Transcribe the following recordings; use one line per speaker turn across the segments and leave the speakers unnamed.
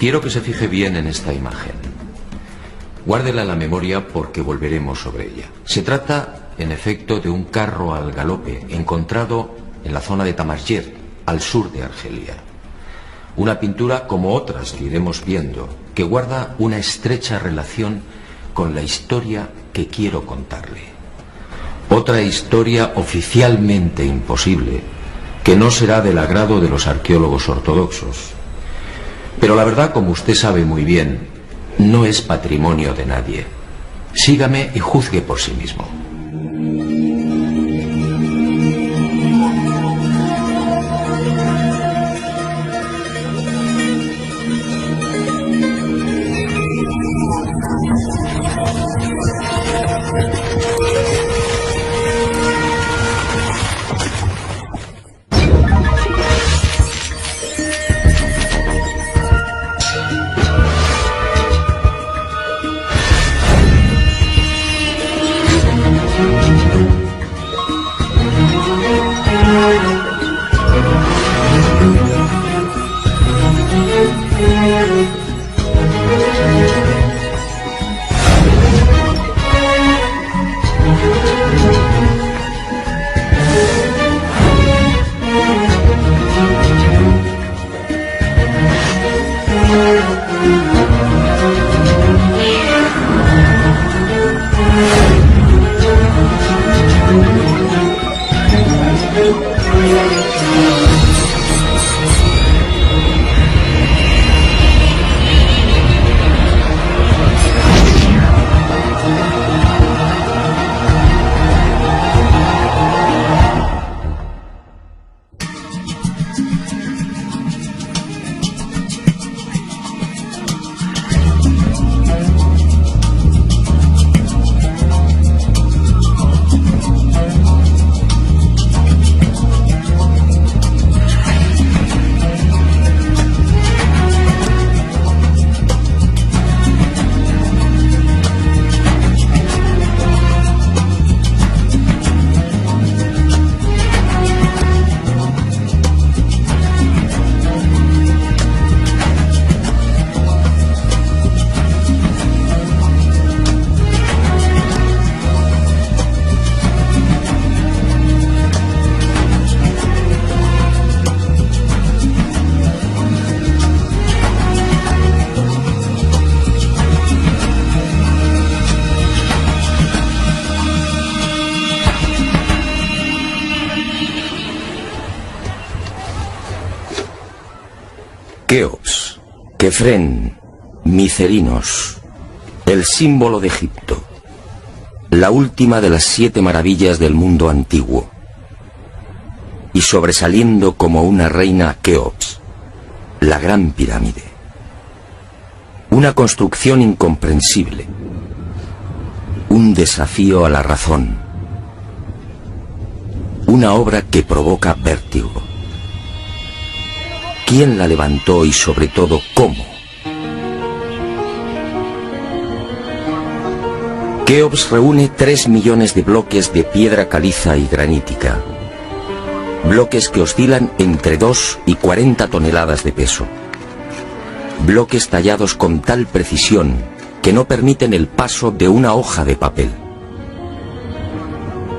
Quiero que se fije bien en esta imagen. Guárdela en la memoria porque volveremos sobre ella. Se trata, en efecto, de un carro al galope encontrado en la zona de Tamasyer, al sur de Argelia. Una pintura como otras que iremos viendo, que guarda una estrecha relación con la historia que quiero contarle. Otra historia oficialmente imposible, que no será del agrado de los arqueólogos ortodoxos. Pero la verdad, como usted sabe muy bien, no es patrimonio de nadie. Sígame y juzgue por sí mismo.
Keops, Kefren, Micerinos, el símbolo de Egipto, la última de las 7 maravillas del mundo antiguo, y sobresaliendo como una reina Keops, la gran pirámide. Una construcción incomprensible, un desafío a la razón, una obra que provoca vértigo. ¿Quién la levantó y sobre todo cómo? Keops reúne 3 millones de bloques de piedra caliza y granítica. Bloques que oscilan entre 2 y 40 toneladas de peso. Bloques tallados con tal precisión que no permiten el paso de una hoja de papel.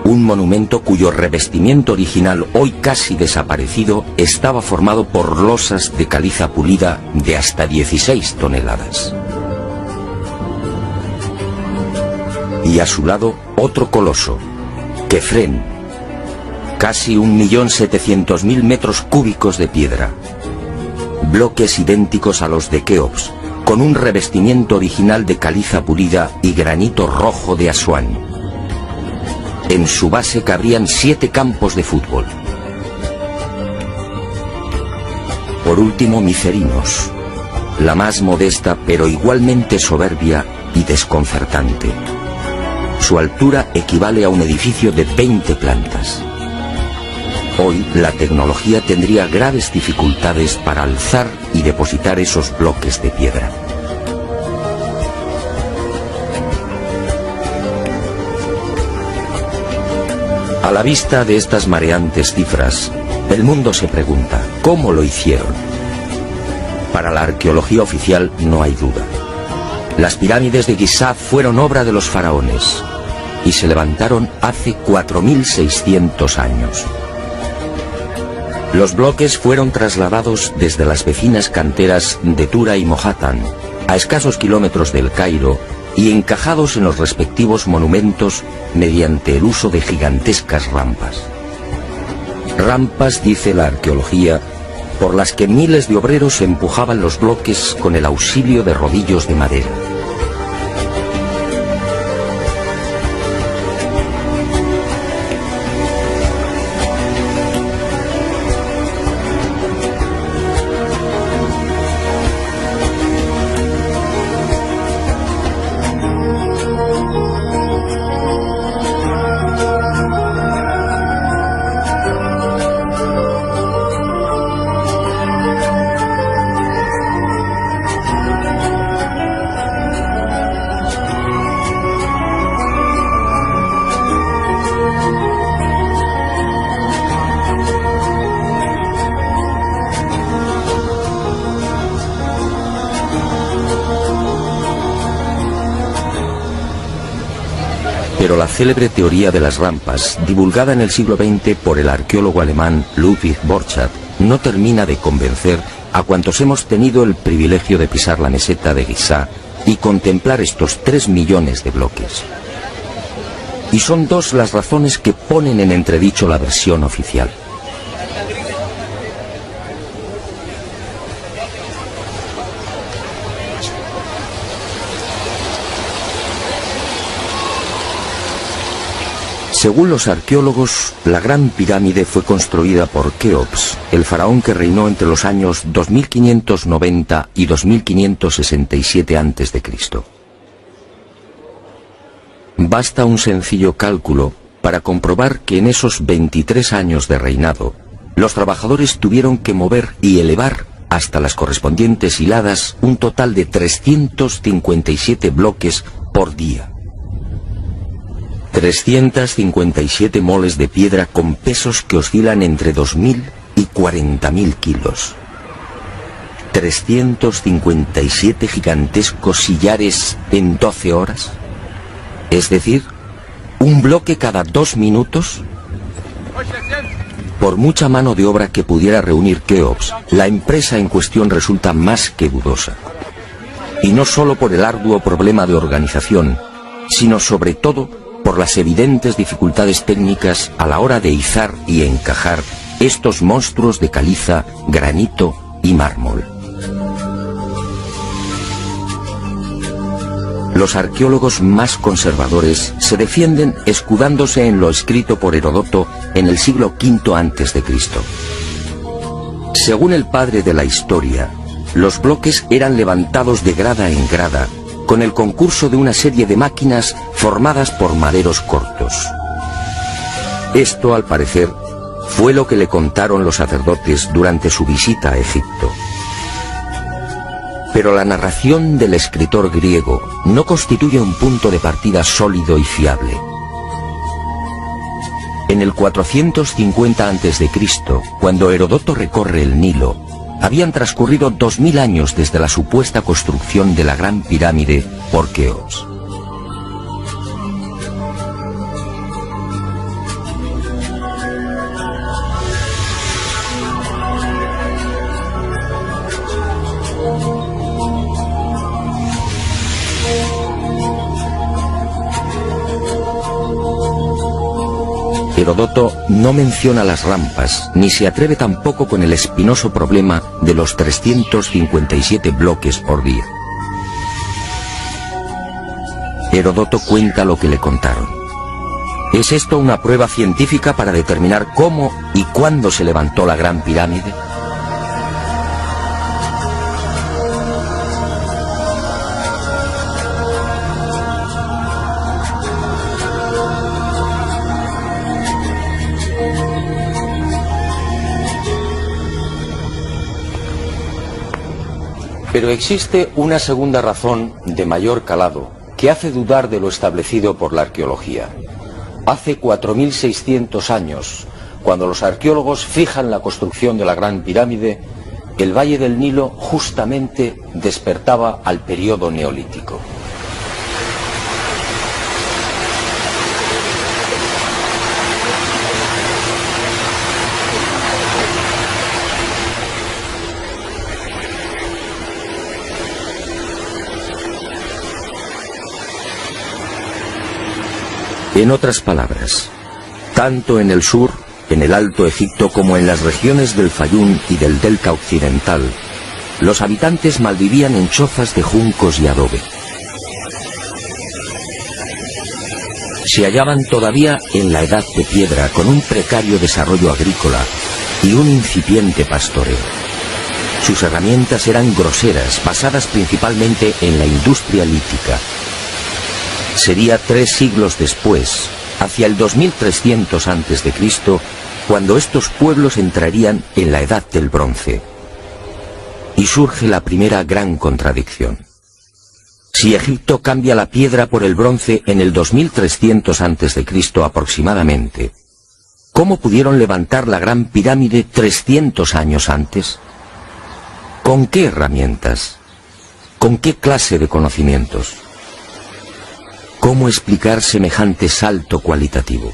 Un monumento cuyo revestimiento original, hoy casi desaparecido, estaba formado por losas de caliza pulida de hasta 16 toneladas. Y a su lado, otro coloso, Kefren, casi 1.700.000 metros cúbicos de piedra. Bloques idénticos a los de Keops, con un revestimiento original de caliza pulida y granito rojo de Asuán. En su base cabrían 7 campos de fútbol. Por último, Micerinos, la más modesta pero igualmente soberbia y desconcertante. Su altura equivale a un edificio de 20 plantas. Hoy la tecnología tendría graves dificultades para alzar y depositar esos bloques de piedra. A la vista de estas mareantes cifras, el mundo se pregunta, ¿cómo lo hicieron? Para la arqueología oficial no hay duda. Las pirámides de Giza fueron obra de los faraones y se levantaron hace 4.600 años. Los bloques fueron trasladados desde las vecinas canteras de Tura y Mohatan, a escasos kilómetros del Cairo, y encajados en los respectivos monumentos mediante el uso de gigantescas rampas. Rampas, dice la arqueología, por las que miles de obreros empujaban los bloques con el auxilio de rodillos de madera. Pero la célebre teoría de las rampas, divulgada en el siglo XX por el arqueólogo alemán Ludwig Borchardt, no termina de convencer a cuantos hemos tenido el privilegio de pisar la meseta de Giza y contemplar estos 3 millones de bloques. Y son dos las razones que ponen en entredicho la versión oficial. Según los arqueólogos, la Gran Pirámide fue construida por Keops, el faraón que reinó entre los años 2590 y 2567 a.C. Basta un sencillo cálculo para comprobar que en esos 23 años de reinado, los trabajadores tuvieron que mover y elevar hasta las correspondientes hiladas un total de 357 bloques por día. 357 moles de piedra con pesos que oscilan entre 2.000 y 40.000 kilos. 357 gigantescos sillares en 12 horas. Es decir, un bloque cada 2 minutos. Por mucha mano de obra que pudiera reunir Keops, la empresa en cuestión resulta más que dudosa. Y no solo por el arduo problema de organización, sino sobre todo por las evidentes dificultades técnicas a la hora de izar y encajar estos monstruos de caliza, granito y mármol. Los arqueólogos más conservadores se defienden escudándose en lo escrito por Heródoto en el siglo V a.C. Según el padre de la historia, los bloques eran levantados de grada en grada con el concurso de una serie de máquinas formadas por maderos cortos. Esto, al parecer, fue lo que le contaron los sacerdotes durante su visita a Egipto. Pero la narración del escritor griego no constituye un punto de partida sólido y fiable. En el 450 a.C., cuando Heródoto recorre el Nilo, habían transcurrido 2000 años desde la supuesta construcción de la Gran Pirámide por Keops. Heródoto no menciona las rampas, ni se atreve tampoco con el espinoso problema de los 357 bloques por día. Heródoto cuenta lo que le contaron. ¿Es esto una prueba científica para determinar cómo y cuándo se levantó la Gran Pirámide? Pero existe una segunda razón de mayor calado que hace dudar de lo establecido por la arqueología. Hace 4.600 años, cuando los arqueólogos fijan la construcción de la Gran Pirámide, el valle del Nilo justamente despertaba al periodo neolítico. En otras palabras, tanto en el sur, en el Alto Egipto, como en las regiones del Fayum y del Delta Occidental, los habitantes malvivían en chozas de juncos y adobe. Se hallaban todavía en la edad de piedra, con un precario desarrollo agrícola y un incipiente pastoreo. Sus herramientas eran groseras, basadas principalmente en la industria lítica. Sería 3 siglos después, hacia el 2300 a.C., cuando estos pueblos entrarían en la Edad del Bronce. Y surge la primera gran contradicción. Si Egipto cambia la piedra por el bronce en el 2300 a.C. aproximadamente, ¿cómo pudieron levantar la Gran Pirámide 300 años antes? ¿Con qué herramientas? ¿Con qué clase de conocimientos? ¿Cómo explicar semejante salto cualitativo?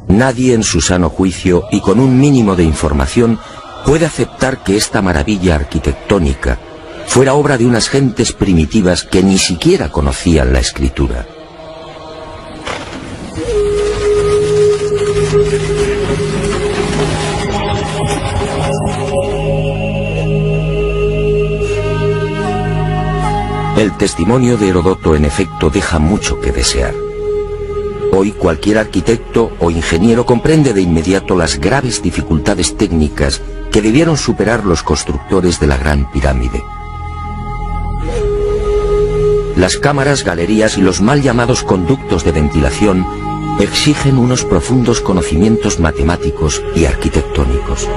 Nadie en su sano juicio y con un mínimo de información puede aceptar que esta maravilla arquitectónica fuera obra de unas gentes primitivas que ni siquiera conocían la escritura. El testimonio de Heródoto en efecto deja mucho que desear. Hoy cualquier arquitecto o ingeniero comprende de inmediato las graves dificultades técnicas que debieron superar los constructores de la Gran Pirámide. Las cámaras, galerías y los mal llamados conductos de ventilación exigen unos profundos conocimientos matemáticos y arquitectónicos.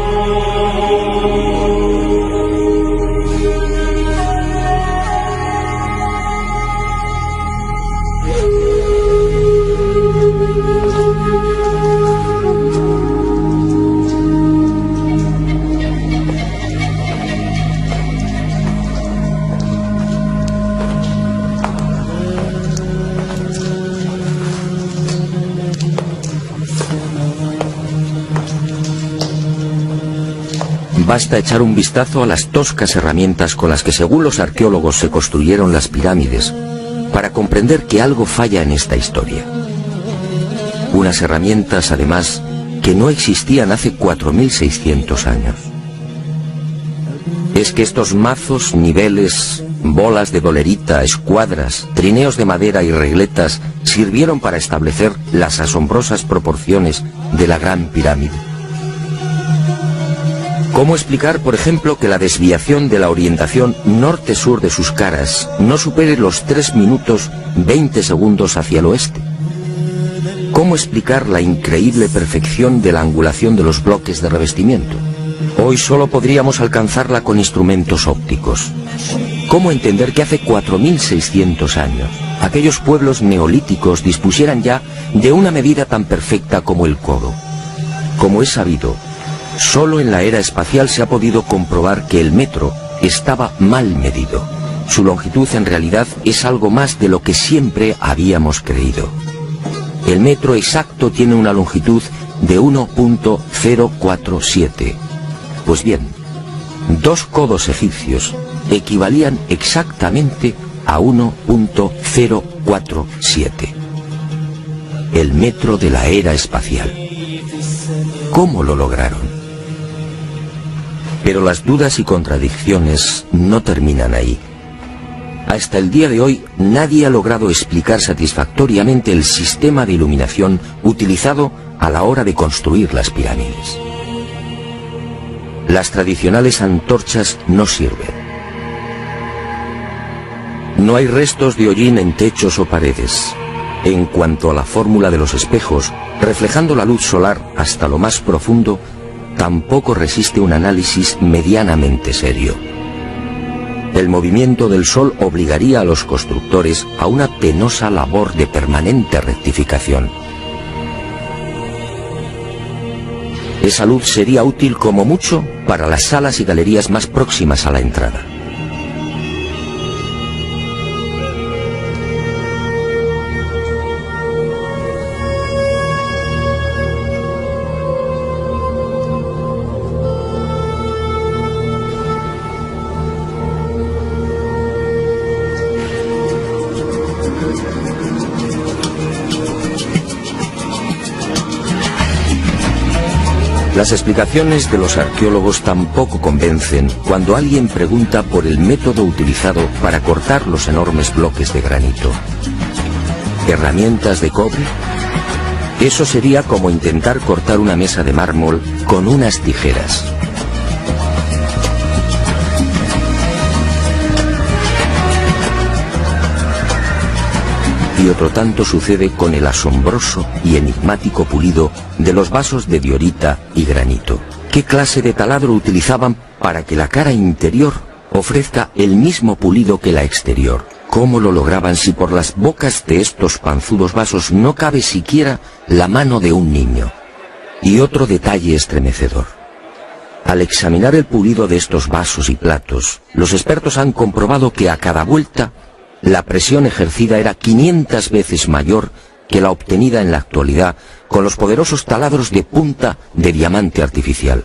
Basta echar un vistazo a las toscas herramientas con las que, según los arqueólogos, se construyeron las pirámides, para comprender que algo falla en esta historia. Unas herramientas, además, que no existían hace 4600 años. Es que estos mazos, niveles, bolas de dolerita, escuadras, trineos de madera y regletas sirvieron para establecer las asombrosas proporciones de la Gran Pirámide. ¿Cómo explicar, por ejemplo, que la desviación de la orientación norte-sur de sus caras no supere los 3 minutos 20 segundos hacia el oeste? ¿Cómo explicar la increíble perfección de la angulación de los bloques de revestimiento? Hoy solo podríamos alcanzarla con instrumentos ópticos. ¿Cómo entender que hace 4600 años aquellos pueblos neolíticos dispusieran ya de una medida tan perfecta como el codo? Como es sabido, solo en la era espacial se ha podido comprobar que el metro estaba mal medido. Su longitud en realidad es algo más de lo que siempre habíamos creído. El metro exacto tiene una longitud de 1.047. Pues bien, 2 codos egipcios equivalían exactamente a 1.047. El metro de la era espacial. ¿Cómo lo lograron? Pero las dudas y contradicciones no terminan ahí. Hasta el día de hoy nadie ha logrado explicar satisfactoriamente el sistema de iluminación utilizado a la hora de construir las pirámides. Las tradicionales antorchas no sirven. No hay restos de hollín en techos o paredes. En cuanto a la fórmula de los espejos, reflejando la luz solar hasta lo más profundo, tampoco resiste un análisis medianamente serio. El movimiento del Sol obligaría a los constructores a una penosa labor de permanente rectificación. Esa luz sería útil como mucho para las salas y galerías más próximas a la entrada. Las explicaciones de los arqueólogos tampoco convencen cuando alguien pregunta por el método utilizado para cortar los enormes bloques de granito. ¿Herramientas de cobre? Eso sería como intentar cortar una mesa de mármol con unas tijeras. Y otro tanto sucede con el asombroso y enigmático pulido de los vasos de diorita y granito. ¿Qué clase de taladro utilizaban para que la cara interior ofrezca el mismo pulido que la exterior? ¿Cómo lo lograban si por las bocas de estos panzudos vasos no cabe siquiera la mano de un niño? Y otro detalle estremecedor. Al examinar el pulido de estos vasos y platos, los expertos han comprobado que a cada vuelta la presión ejercida era 500 veces mayor que la obtenida en la actualidad con los poderosos taladros de punta de diamante artificial.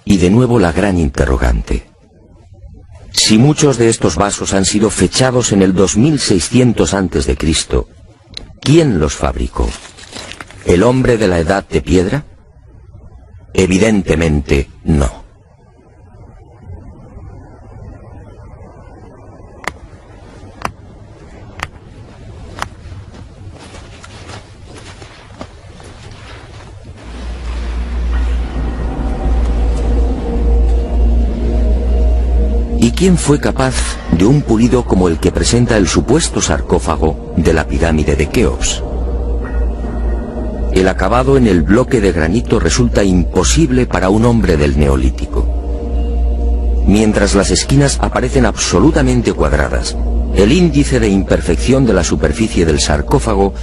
Y de nuevo la gran interrogante. Si muchos de estos vasos han sido fechados en el 2600 a.C., ¿quién los fabricó? ¿El hombre de la Edad de Piedra? Evidentemente no. ¿Y quién fue capaz de un pulido como el que presenta el supuesto sarcófago de la pirámide de Keops? El acabado en el bloque de granito resulta imposible para un hombre del Neolítico. Mientras las esquinas aparecen absolutamente cuadradas, el índice de imperfección de la superficie del sarcófago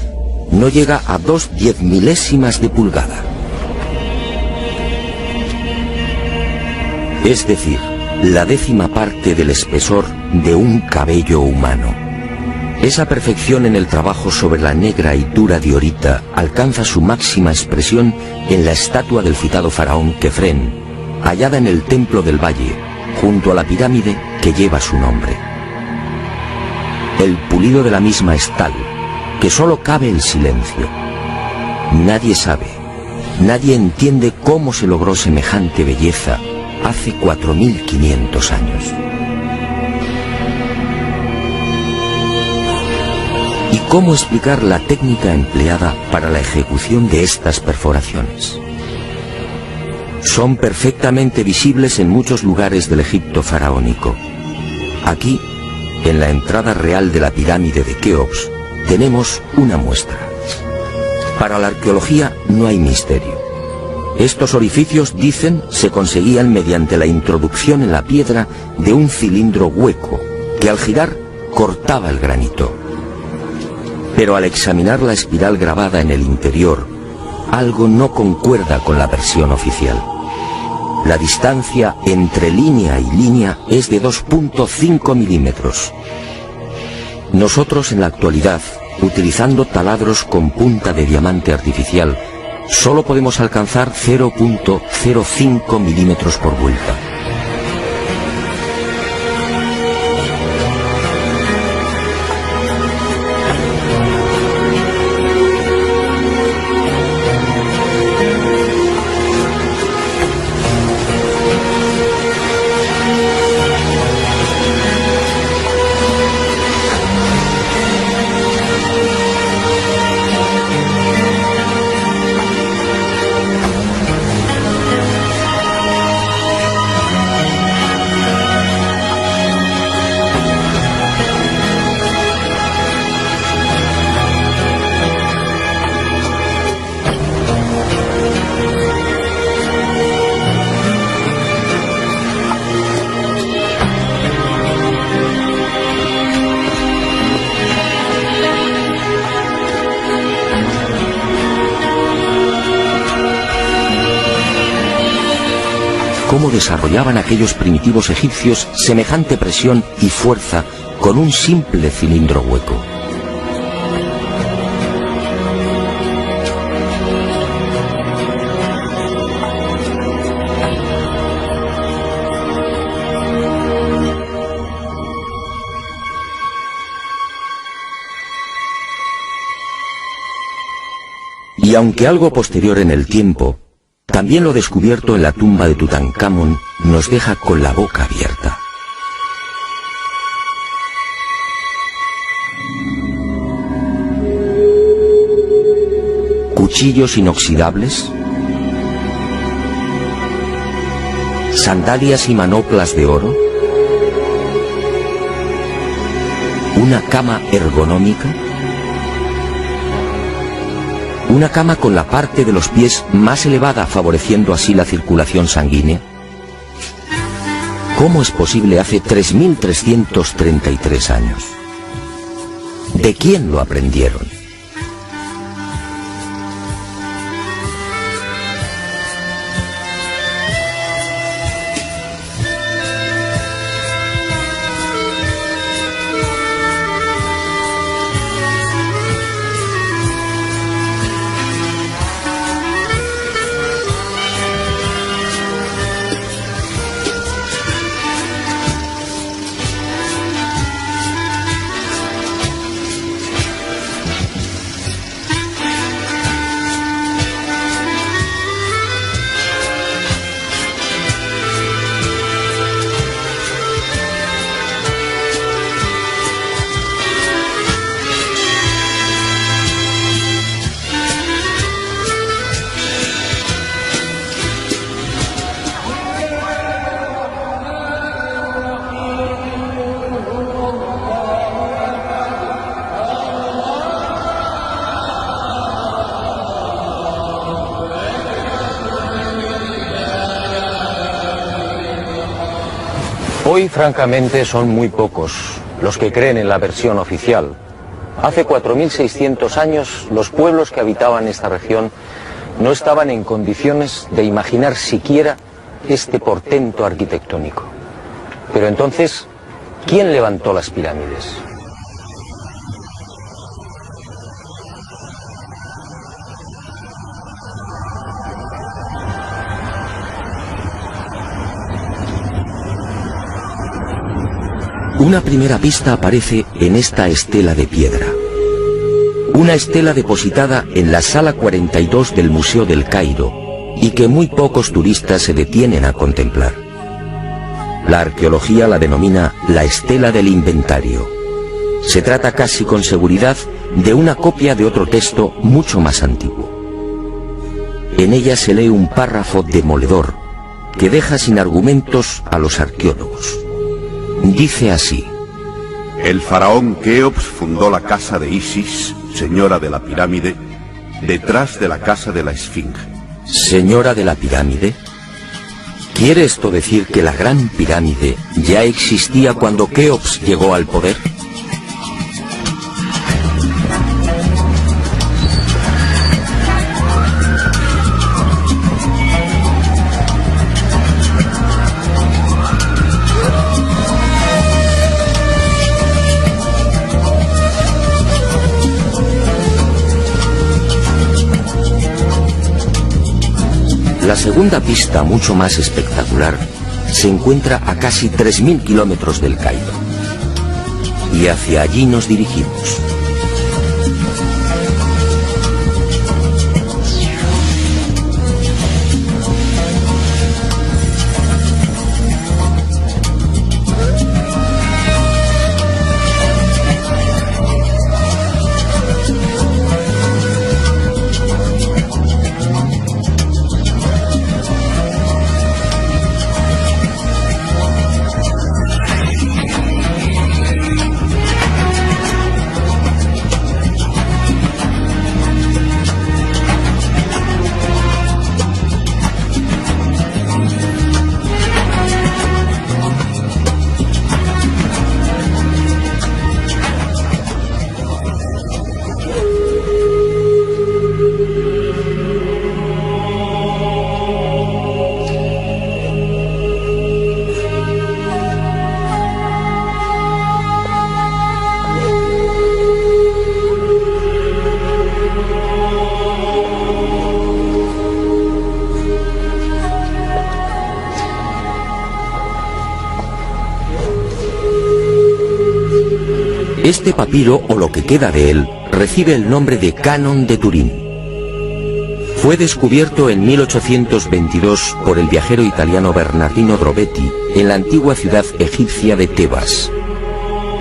no llega a 2/10 de pulgada. Es decir, la 10ª parte del espesor de un cabello humano. Esa perfección en el trabajo sobre la negra y dura diorita alcanza su máxima expresión en la estatua del citado faraón Kefren, hallada en el Templo del Valle, junto a la pirámide que lleva su nombre. El pulido de la misma es tal que solo cabe el silencio. Nadie sabe, nadie entiende cómo se logró semejante belleza hace 4500 años. ¿Y cómo explicar la técnica empleada para la ejecución de estas perforaciones? Son perfectamente visibles en muchos lugares del Egipto faraónico. Aquí, en la entrada real de la pirámide de Keops, tenemos una muestra. Para la arqueología no hay misterio. Estos orificios, dicen, se conseguían mediante la introducción en la piedra de un cilindro hueco, que al girar cortaba el granito. Pero al examinar la espiral grabada en el interior, algo no concuerda con la versión oficial. La distancia entre línea y línea es de 2.5 milímetros. Nosotros en la actualidad, utilizando taladros con punta de diamante artificial, solo podemos alcanzar 0.05 milímetros por vuelta. cómo desarrollaban aquellos primitivos egipcios semejante presión y fuerza con un simple cilindro hueco. Y aunque algo posterior en el tiempo, también lo descubierto en la tumba de Tutankamón nos deja con la boca abierta. Cuchillos inoxidables, sandalias y manoplas de oro, una cama ergonómica, una cama con la parte de los pies más elevada, favoreciendo así la circulación sanguínea. ¿Cómo es posible hace 3.333 años? ¿De quién lo aprendieron?
Hoy, francamente, son muy pocos los que creen en la versión oficial. Hace 4.600 años, los pueblos que habitaban esta región no estaban en condiciones de imaginar siquiera este portento arquitectónico. Pero entonces, ¿quién levantó las pirámides?
Una primera pista aparece en esta estela de piedra. Una estela depositada en la sala 42 del Museo del Cairo y que muy pocos turistas se detienen a contemplar. La arqueología la denomina la estela del inventario. Se trata casi con seguridad de una copia de otro texto mucho más antiguo. En ella se lee un párrafo demoledor que deja sin argumentos a los arqueólogos. Dice así:
el faraón Keops fundó la casa de Isis, señora de la pirámide, detrás de la casa de la Esfinge.
¿Señora de la pirámide? ¿Quiere esto decir que la gran pirámide ya existía cuando Keops llegó al poder? La segunda pista, mucho más espectacular, se encuentra a casi 3.000 kilómetros del Cairo. Y hacia allí nos dirigimos. Este papiro, o lo que queda de él, recibe el nombre de Canon de Turín. Fue descubierto en 1822 por el viajero italiano Bernardino Drobetti en la antigua ciudad egipcia de Tebas.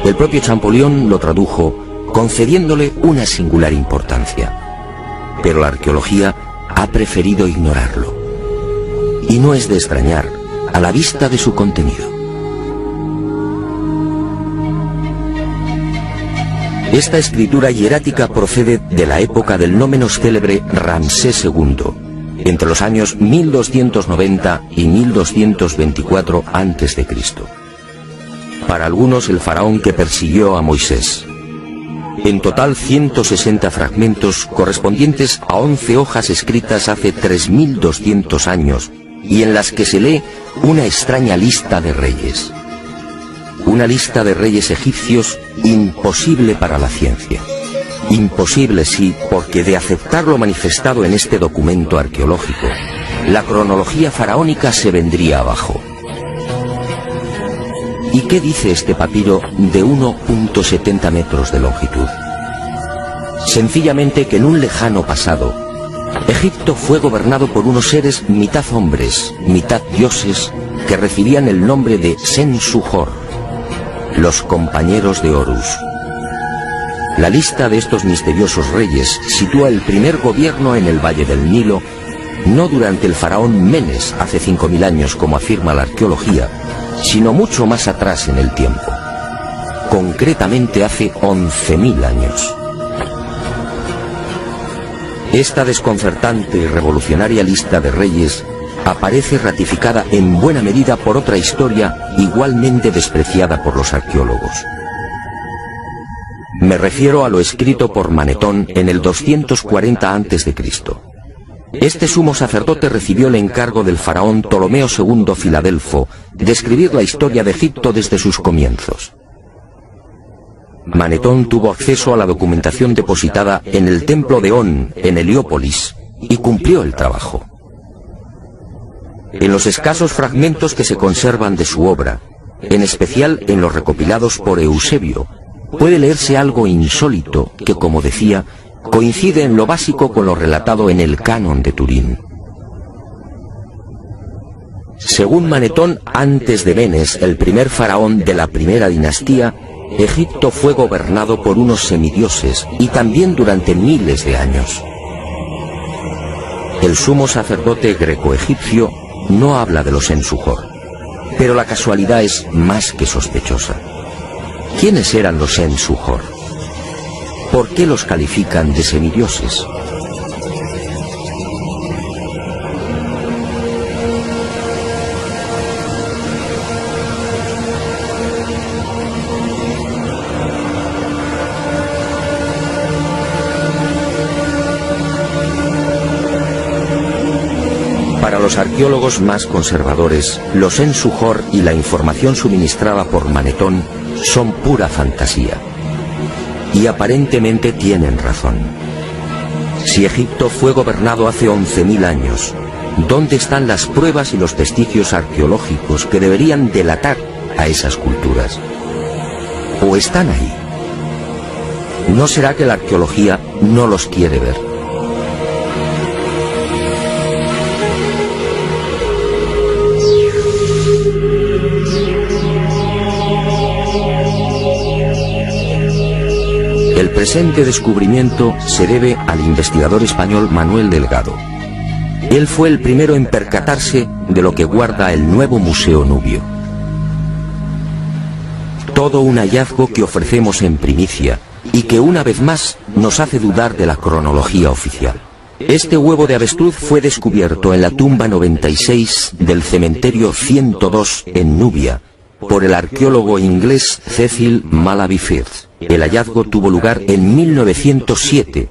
El propio Champollion lo tradujo, concediéndole una singular importancia. Pero la arqueología ha preferido ignorarlo. Y no es de extrañar, a la vista de su contenido. Esta escritura hierática procede de la época del no menos célebre Ramsés II, entre los años 1290 y 1224 a.C. Para algunos, el faraón que persiguió a Moisés. En total, 160 fragmentos correspondientes a 11 hojas escritas hace 3200 años y en las que se lee una extraña lista de reyes. Una lista de reyes egipcios imposible para la ciencia. Imposible, sí, porque de aceptar lo manifestado en este documento arqueológico, la cronología faraónica se vendría abajo. ¿Y qué dice este papiro de 1,70 metros de longitud? Sencillamente que en un lejano pasado, Egipto fue gobernado por unos seres mitad hombres, mitad dioses, que recibían el nombre de Sen-Suhor, los compañeros de Horus. La lista de estos misteriosos reyes sitúa el primer gobierno en el Valle del Nilo, no durante el faraón Menes, hace 5000 años como afirma la arqueología, sino mucho más atrás en el tiempo, concretamente hace 11.000 años. Esta desconcertante y revolucionaria lista de reyes aparece ratificada en buena medida por otra historia igualmente despreciada por los arqueólogos. Me refiero a lo escrito por Manetón en el 240 a.C. Este sumo sacerdote recibió el encargo del faraón Ptolomeo II Filadelfo de escribir la historia de Egipto desde sus comienzos. Manetón tuvo acceso a la documentación depositada en el templo de On, en Heliópolis, y cumplió el trabajo. En los escasos fragmentos que se conservan de su obra, en especial en los recopilados por Eusebio, puede leerse algo insólito que, como decía, coincide en lo básico con lo relatado en el Canon de Turín. Según Manetón, antes de Menes, el primer faraón de la primera dinastía, Egipto fue gobernado por unos semidioses y también durante miles de años. El sumo sacerdote greco-egipcio no habla de los Sen-Suhor, pero la casualidad es más que sospechosa. ¿Quiénes eran los Sen-Suhor? ¿Por qué los califican de semidioses? Para los arqueólogos más conservadores, los Sen-Suhor y la información suministrada por Manetón son pura fantasía. Y aparentemente tienen razón. Si Egipto fue gobernado hace 11.000 años, ¿dónde están las pruebas y los vestigios arqueológicos que deberían delatar a esas culturas? ¿O están ahí? ¿No será que la arqueología no los quiere ver? El presente descubrimiento se debe al investigador español Manuel Delgado. Él fue el primero en percatarse de lo que guarda el nuevo Museo Nubio. Todo un hallazgo que ofrecemos en primicia y que una vez más nos hace dudar de la cronología oficial. Este huevo de avestruz fue descubierto en la tumba 96 del cementerio 102 en Nubia por el arqueólogo inglés Cecil Malaby Firth. El hallazgo tuvo lugar en 1907,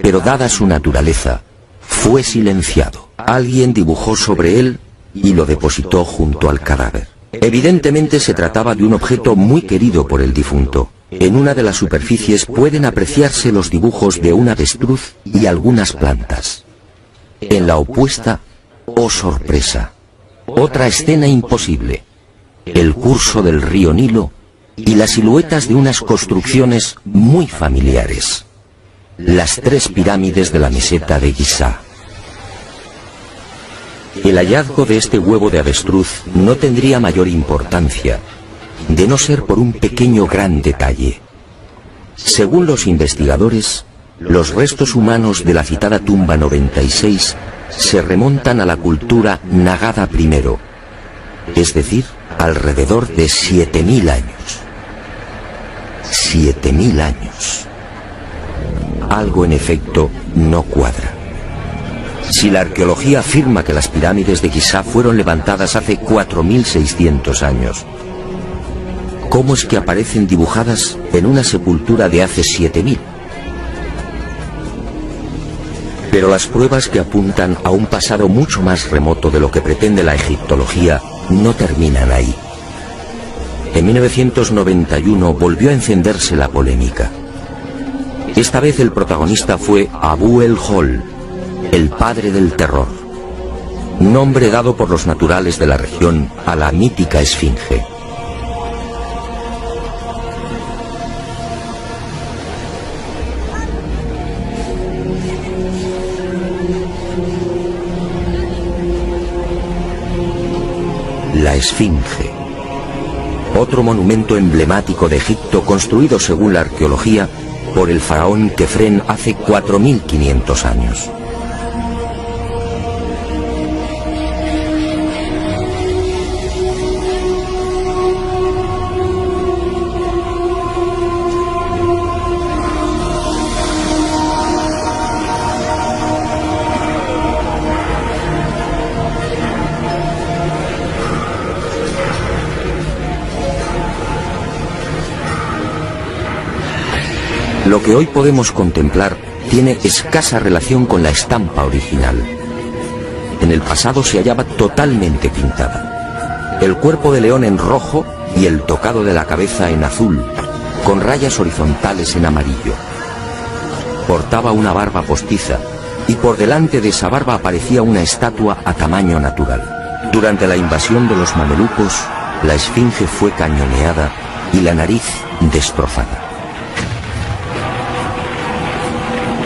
pero dada su naturaleza, fue silenciado. Alguien dibujó sobre él y lo depositó junto al cadáver. Evidentemente se trataba de un objeto muy querido por el difunto. En una de las superficies pueden apreciarse los dibujos de un avestruz y algunas plantas. En la opuesta, ¡oh sorpresa!, otra escena imposible: el curso del río Nilo y las siluetas de unas construcciones muy familiares: las 3 pirámides de la meseta de Giza. El hallazgo de este huevo de avestruz no tendría mayor importancia, de no ser por un pequeño gran detalle. Según los investigadores, los restos humanos de la citada tumba 96 se remontan a la cultura Nagada I, es decir, alrededor de 7.000 años. 7.000 años. Algo en efecto no cuadra. Si la arqueología afirma que las pirámides de Giza fueron levantadas hace 4.600 años, ¿cómo es que aparecen dibujadas en una sepultura de hace 7.000? Pero las pruebas que apuntan a un pasado mucho más remoto de lo que pretende la egiptología no terminan ahí. En 1991 volvió a encenderse la polémica. Esta vez el protagonista fue Abu el-Hol, el padre del terror, nombre dado por los naturales de la región a la mítica esfinge. La esfinge, otro monumento emblemático de Egipto construido según la arqueología por el faraón Kefren hace 4.500 años. Lo que hoy podemos contemplar tiene escasa relación con la estampa original. En el pasado se hallaba totalmente pintada. El cuerpo de león en rojo y el tocado de la cabeza en azul, con rayas horizontales en amarillo. Portaba una barba postiza y por delante de esa barba aparecía una estatua a tamaño natural. Durante la invasión de los mamelucos, la esfinge fue cañoneada y la nariz destrozada.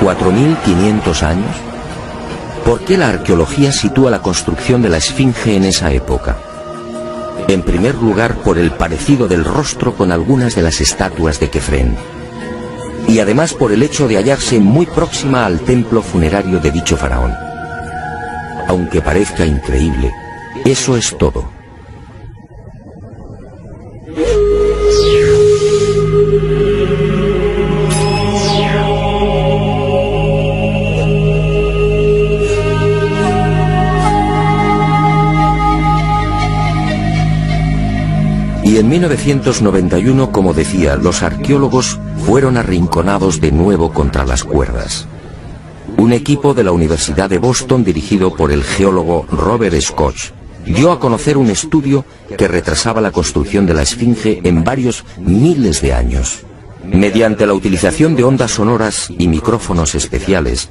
4.500 años. ¿Por qué la arqueología sitúa la construcción de la esfinge en esa época? En primer lugar, por el parecido del rostro con algunas de las estatuas de Kefren, y además por el hecho de hallarse muy próxima al templo funerario de dicho faraón. Aunque parezca increíble, eso es todo. Y en 1991, como decía, los arqueólogos fueron arrinconados de nuevo contra las cuerdas. Un equipo de la Universidad de Boston, dirigido por el geólogo Robert Scott, dio a conocer un estudio que retrasaba la construcción de la esfinge en varios miles de años. Mediante la utilización de ondas sonoras y micrófonos especiales,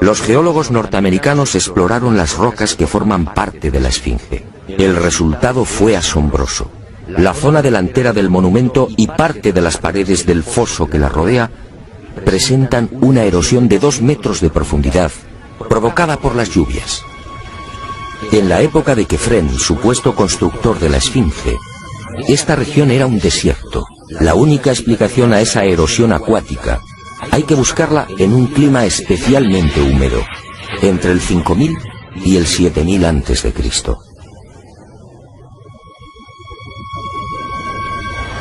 los geólogos norteamericanos exploraron las rocas que forman parte de la esfinge. El resultado fue asombroso. La zona delantera del monumento y parte de las paredes del foso que la rodea presentan una erosión de 2 metros de profundidad, provocada por las lluvias. En la época de Kefren, supuesto constructor de la esfinge, esta región era un desierto. La única explicación a esa erosión acuática hay que buscarla en un clima especialmente húmedo, entre el 5000 y el 7000 a.C.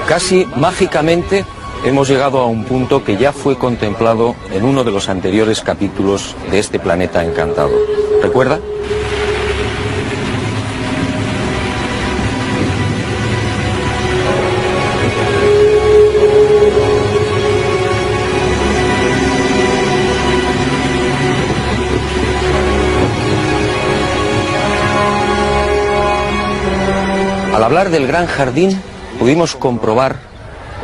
Casi mágicamente hemos llegado a un punto que ya fue contemplado en uno de los anteriores capítulos de este planeta encantado. ¿Recuerda? Al hablar del Gran Jardín, pudimos comprobar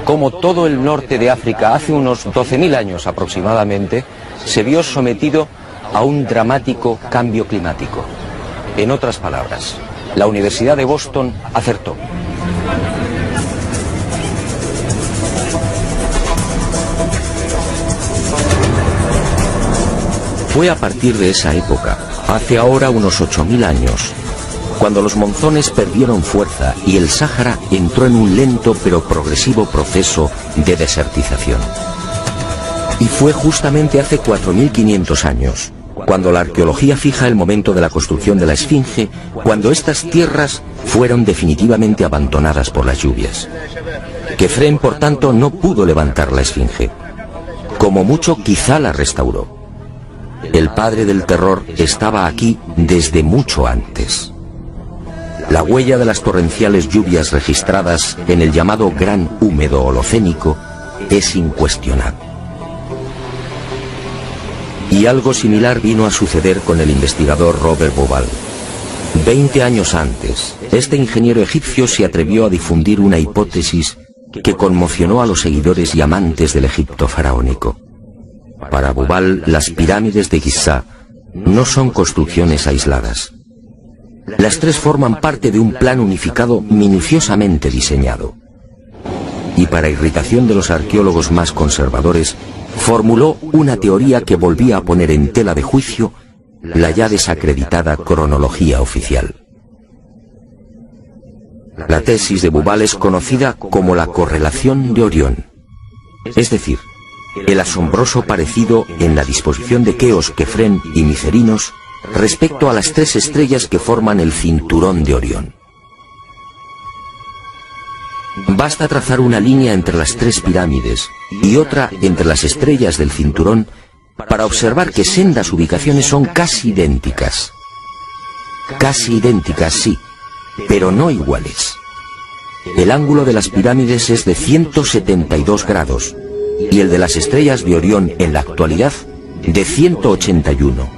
cómo todo el norte de África, hace unos 12.000 años aproximadamente, se vio sometido a un dramático cambio climático. En otras palabras, la Universidad de Boston acertó. Fue a partir de esa época, hace ahora unos 8000 años, cuando los monzones perdieron fuerza y el Sáhara entró en un lento pero progresivo proceso de desertización. Y fue justamente hace 4500 años, cuando la arqueología fija el momento de la construcción de la Esfinge, cuando estas tierras fueron definitivamente abandonadas por las lluvias. Kefren, por tanto, no pudo levantar la Esfinge. Como mucho, quizá la restauró. El padre del terror estaba aquí desde mucho antes. La huella de las torrenciales lluvias registradas en el llamado Gran Húmedo Holocénico es incuestionable. Y algo similar vino a suceder con el investigador Robert Bauval. 20 años antes, este ingeniero egipcio se atrevió a difundir una hipótesis que conmocionó a los seguidores y amantes del Egipto faraónico. Para Bauval, las pirámides de Giza no son construcciones aisladas. Las tres forman parte de un plan unificado minuciosamente diseñado. Y para irritación de los arqueólogos más conservadores, formuló una teoría que volvía a poner en tela de juicio la ya desacreditada cronología oficial. La tesis de Bauval es conocida como la correlación de Orión, es decir, el asombroso parecido en la disposición de Keos, Kefren y Micerinos respecto a las tres estrellas que forman el cinturón de Orión. Basta trazar una línea entre las tres pirámides y otra entre las estrellas del cinturón para observar que sendas ubicaciones son casi idénticas. Casi idénticas, sí, pero no iguales. El ángulo de las pirámides es de 172 grados y el de las estrellas de Orión en la actualidad de 181.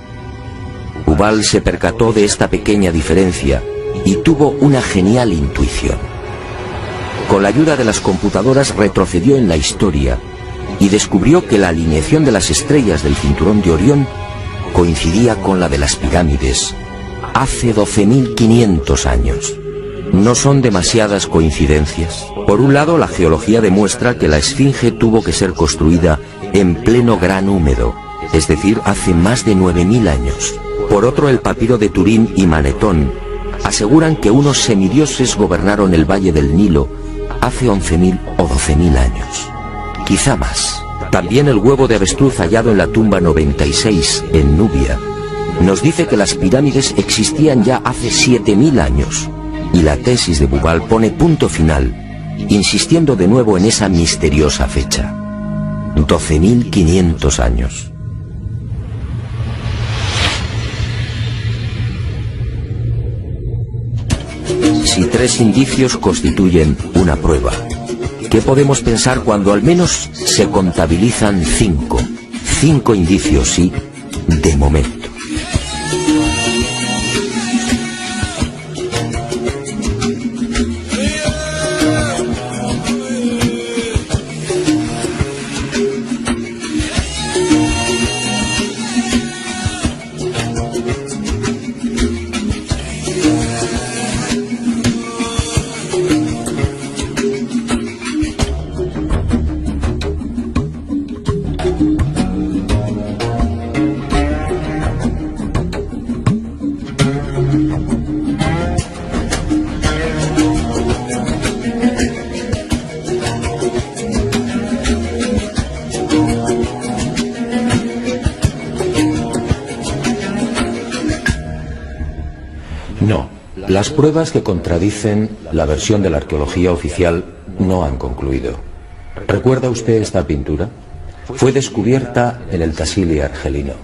Bauval se percató de esta pequeña diferencia y tuvo una genial intuición. Con la ayuda de las computadoras retrocedió en la historia y descubrió que la alineación de las estrellas del cinturón de Orión coincidía con la de las pirámides hace 12.500 años. No son demasiadas coincidencias. Por un lado, la geología demuestra que la Esfinge tuvo que ser construida en pleno Gran Húmedo, es decir, hace más de 9.000 años. Por otro, el papiro de Turín y Manetón aseguran que unos semidioses gobernaron el valle del Nilo hace 11.000 o 12.000 años. Quizá más. También el huevo de avestruz hallado en la tumba 96 en Nubia nos dice que las pirámides existían ya hace 7.000 años. Y la tesis de Bauval pone punto final, insistiendo de nuevo en esa misteriosa fecha. 12.500 años. Si tres indicios constituyen una prueba, ¿qué podemos pensar cuando al menos se contabilizan 5? 5 indicios, sí, de momento.
No, las pruebas que contradicen la versión de la arqueología oficial no han concluido. ¿Recuerda usted esta pintura? Fue descubierta en el Tassili argelino.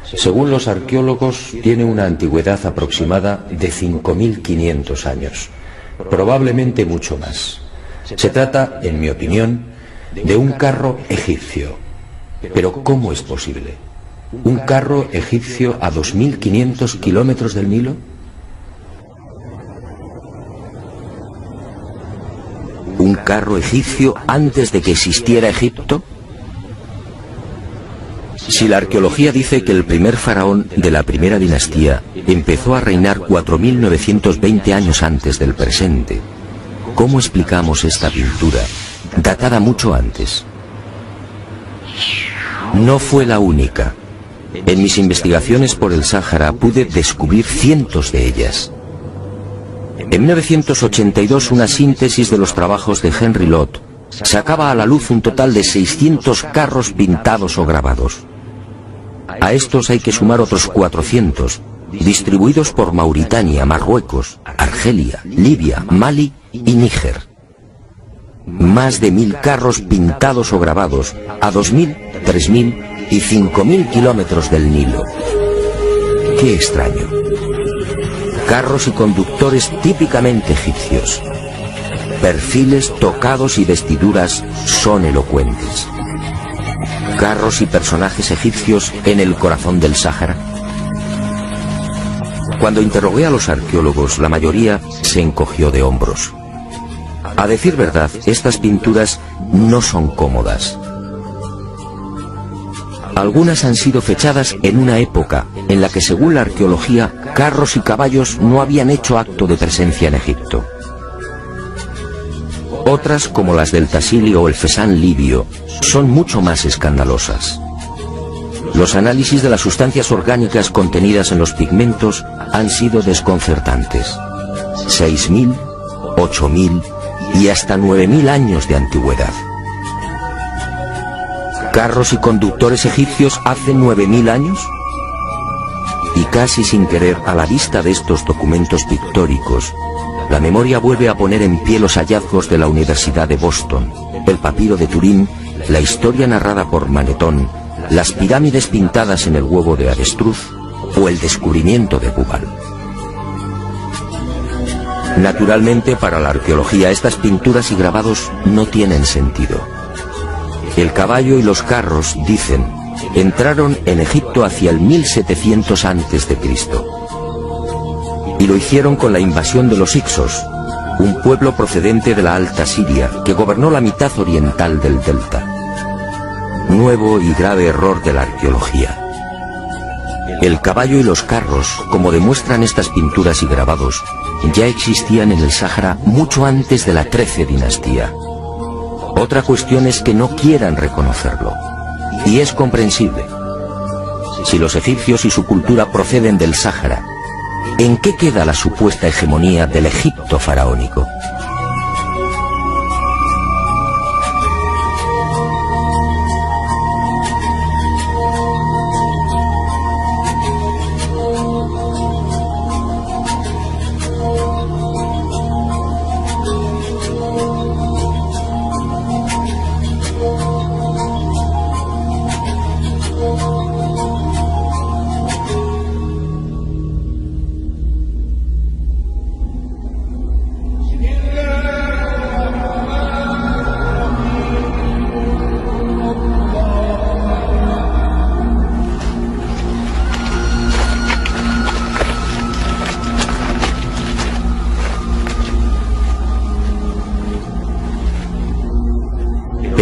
Según los arqueólogos, tiene una antigüedad aproximada de 5.500 años, probablemente mucho más. Se trata, en mi opinión, de un carro egipcio. Pero ¿cómo es posible? ¿Un carro egipcio a 2.500 kilómetros del Nilo?
¿Un carro egipcio antes de que existiera Egipto? Si la arqueología dice que el primer faraón de la primera dinastía empezó a reinar 4.920 años antes del presente, ¿cómo explicamos esta pintura, datada mucho antes? No fue la única. En mis investigaciones por el Sáhara pude descubrir cientos de ellas. En 1982 una síntesis de los trabajos de Henry Lott sacaba a la luz un total de 600 carros pintados o grabados. A estos hay que sumar otros 400, distribuidos por Mauritania, Marruecos, Argelia, Libia, Mali y Níger. Más de 1000 carros pintados o grabados a 2000, 3000 y 5000 kilómetros del Nilo. ¡Qué extraño! Carros y conductores típicamente egipcios. Perfiles, tocados y vestiduras son elocuentes. Carros y personajes egipcios en el corazón del Sáhara. Cuando interrogué a los arqueólogos, la mayoría se encogió de hombros. A decir verdad, estas pinturas no son cómodas. Algunas han sido fechadas en una época en la que, según la arqueología, carros y caballos no habían hecho acto de presencia en Egipto. Otras, como las del Tassili o el Fesán libio, son mucho más escandalosas. Los análisis de las sustancias orgánicas contenidas en los pigmentos han sido desconcertantes. 6000, 8000 y hasta 9000 años de antigüedad. ¿Carros y conductores egipcios hace 9000 años? Y casi sin querer, a la vista de estos documentos pictóricos, la memoria vuelve a poner en pie los hallazgos de la Universidad de Boston, el papiro de Turín, la historia narrada por Manetón, las pirámides pintadas en el huevo de avestruz o el descubrimiento de Bubal. Naturalmente, para la arqueología, estas pinturas y grabados no tienen sentido. El caballo y los carros, dicen, entraron en Egipto hacia el 1700 a.C. Y lo hicieron con la invasión de los Hicsos, un pueblo procedente de la Alta Siria que gobernó la mitad oriental del delta. Nuevo y grave error de la arqueología. El caballo y los carros, como demuestran estas pinturas y grabados, ya existían en el Sáhara mucho antes de la XIII dinastía. Otra cuestión es que no quieran reconocerlo, y es comprensible. Si los egipcios y su cultura proceden del Sáhara, ¿en qué queda la supuesta hegemonía del Egipto faraónico?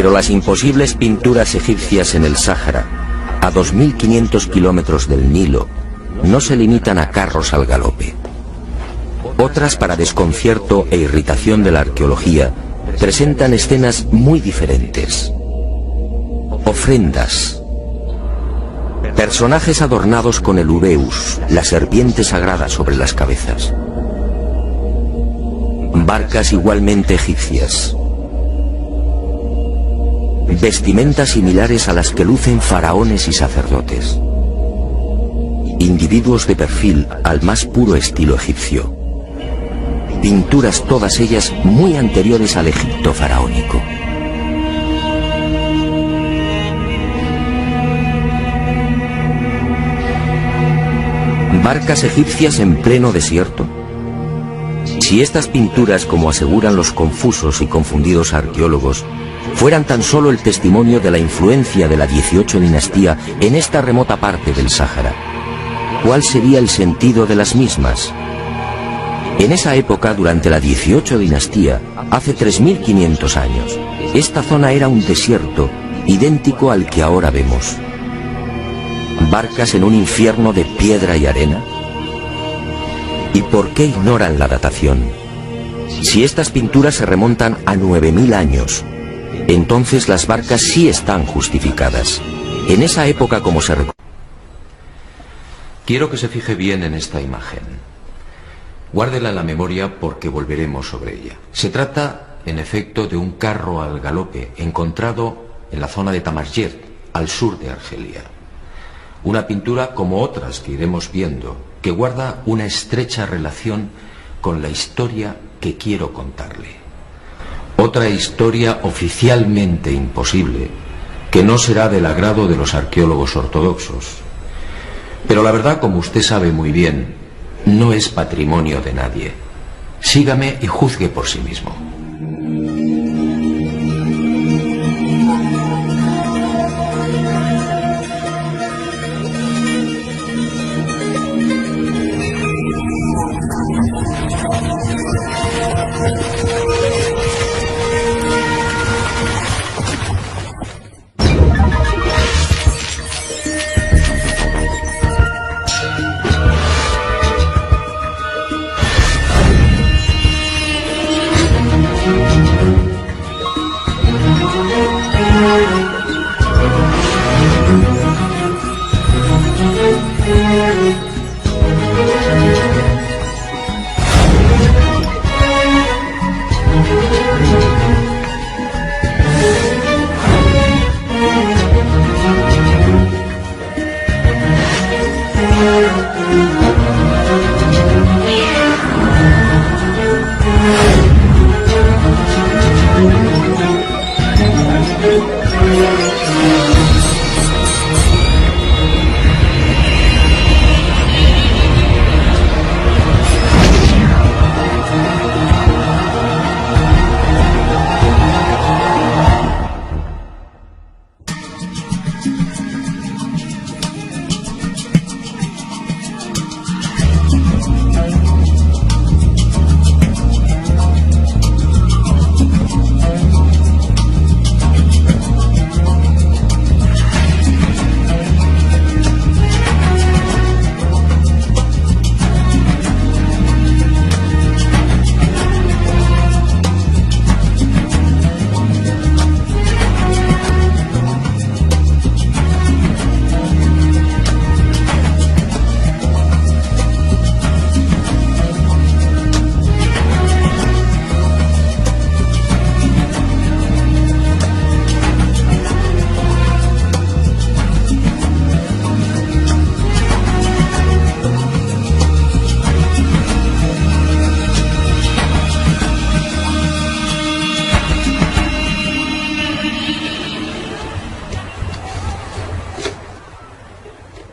Pero las imposibles pinturas egipcias en el Sáhara, a 2500 kilómetros del Nilo, no se limitan a carros al galope. Otras, para desconcierto e irritación de la arqueología, presentan escenas muy diferentes. Ofrendas. Personajes adornados con el ureus, la serpiente sagrada sobre las cabezas. Barcas igualmente egipcias. Vestimentas similares a las que lucen faraones y sacerdotes. Individuos de perfil al más puro estilo egipcio. Pinturas todas ellas muy anteriores al Egipto faraónico. ¿Barcas egipcias en pleno desierto? Si estas pinturas, como aseguran los confusos y confundidos arqueólogos, fueran tan solo el testimonio de la influencia de la 18 dinastía en esta remota parte del Sáhara, ¿cuál sería el sentido de las mismas? En esa época, durante la 18 dinastía, hace 3500 años, esta zona era un desierto idéntico al que ahora vemos. ¿Barcas en un infierno de piedra y arena? ¿Y por qué ignoran la datación? Si estas pinturas se remontan a 9000 años, entonces las barcas sí están justificadas. En esa época, como se recuerda,
Quiero que se fije bien en esta imagen. Guárdela en la memoria porque volveremos sobre ella. Se trata, en efecto, de un carro al galope encontrado en la zona de Tamashgert, al sur de Argelia. Una pintura como otras que iremos viendo, que guarda una estrecha relación con la historia que quiero contarle. Otra historia oficialmente imposible, que no será del agrado de los arqueólogos ortodoxos. Pero la verdad, como usted sabe muy bien, no es patrimonio de nadie. Sígame y juzgue por sí mismo.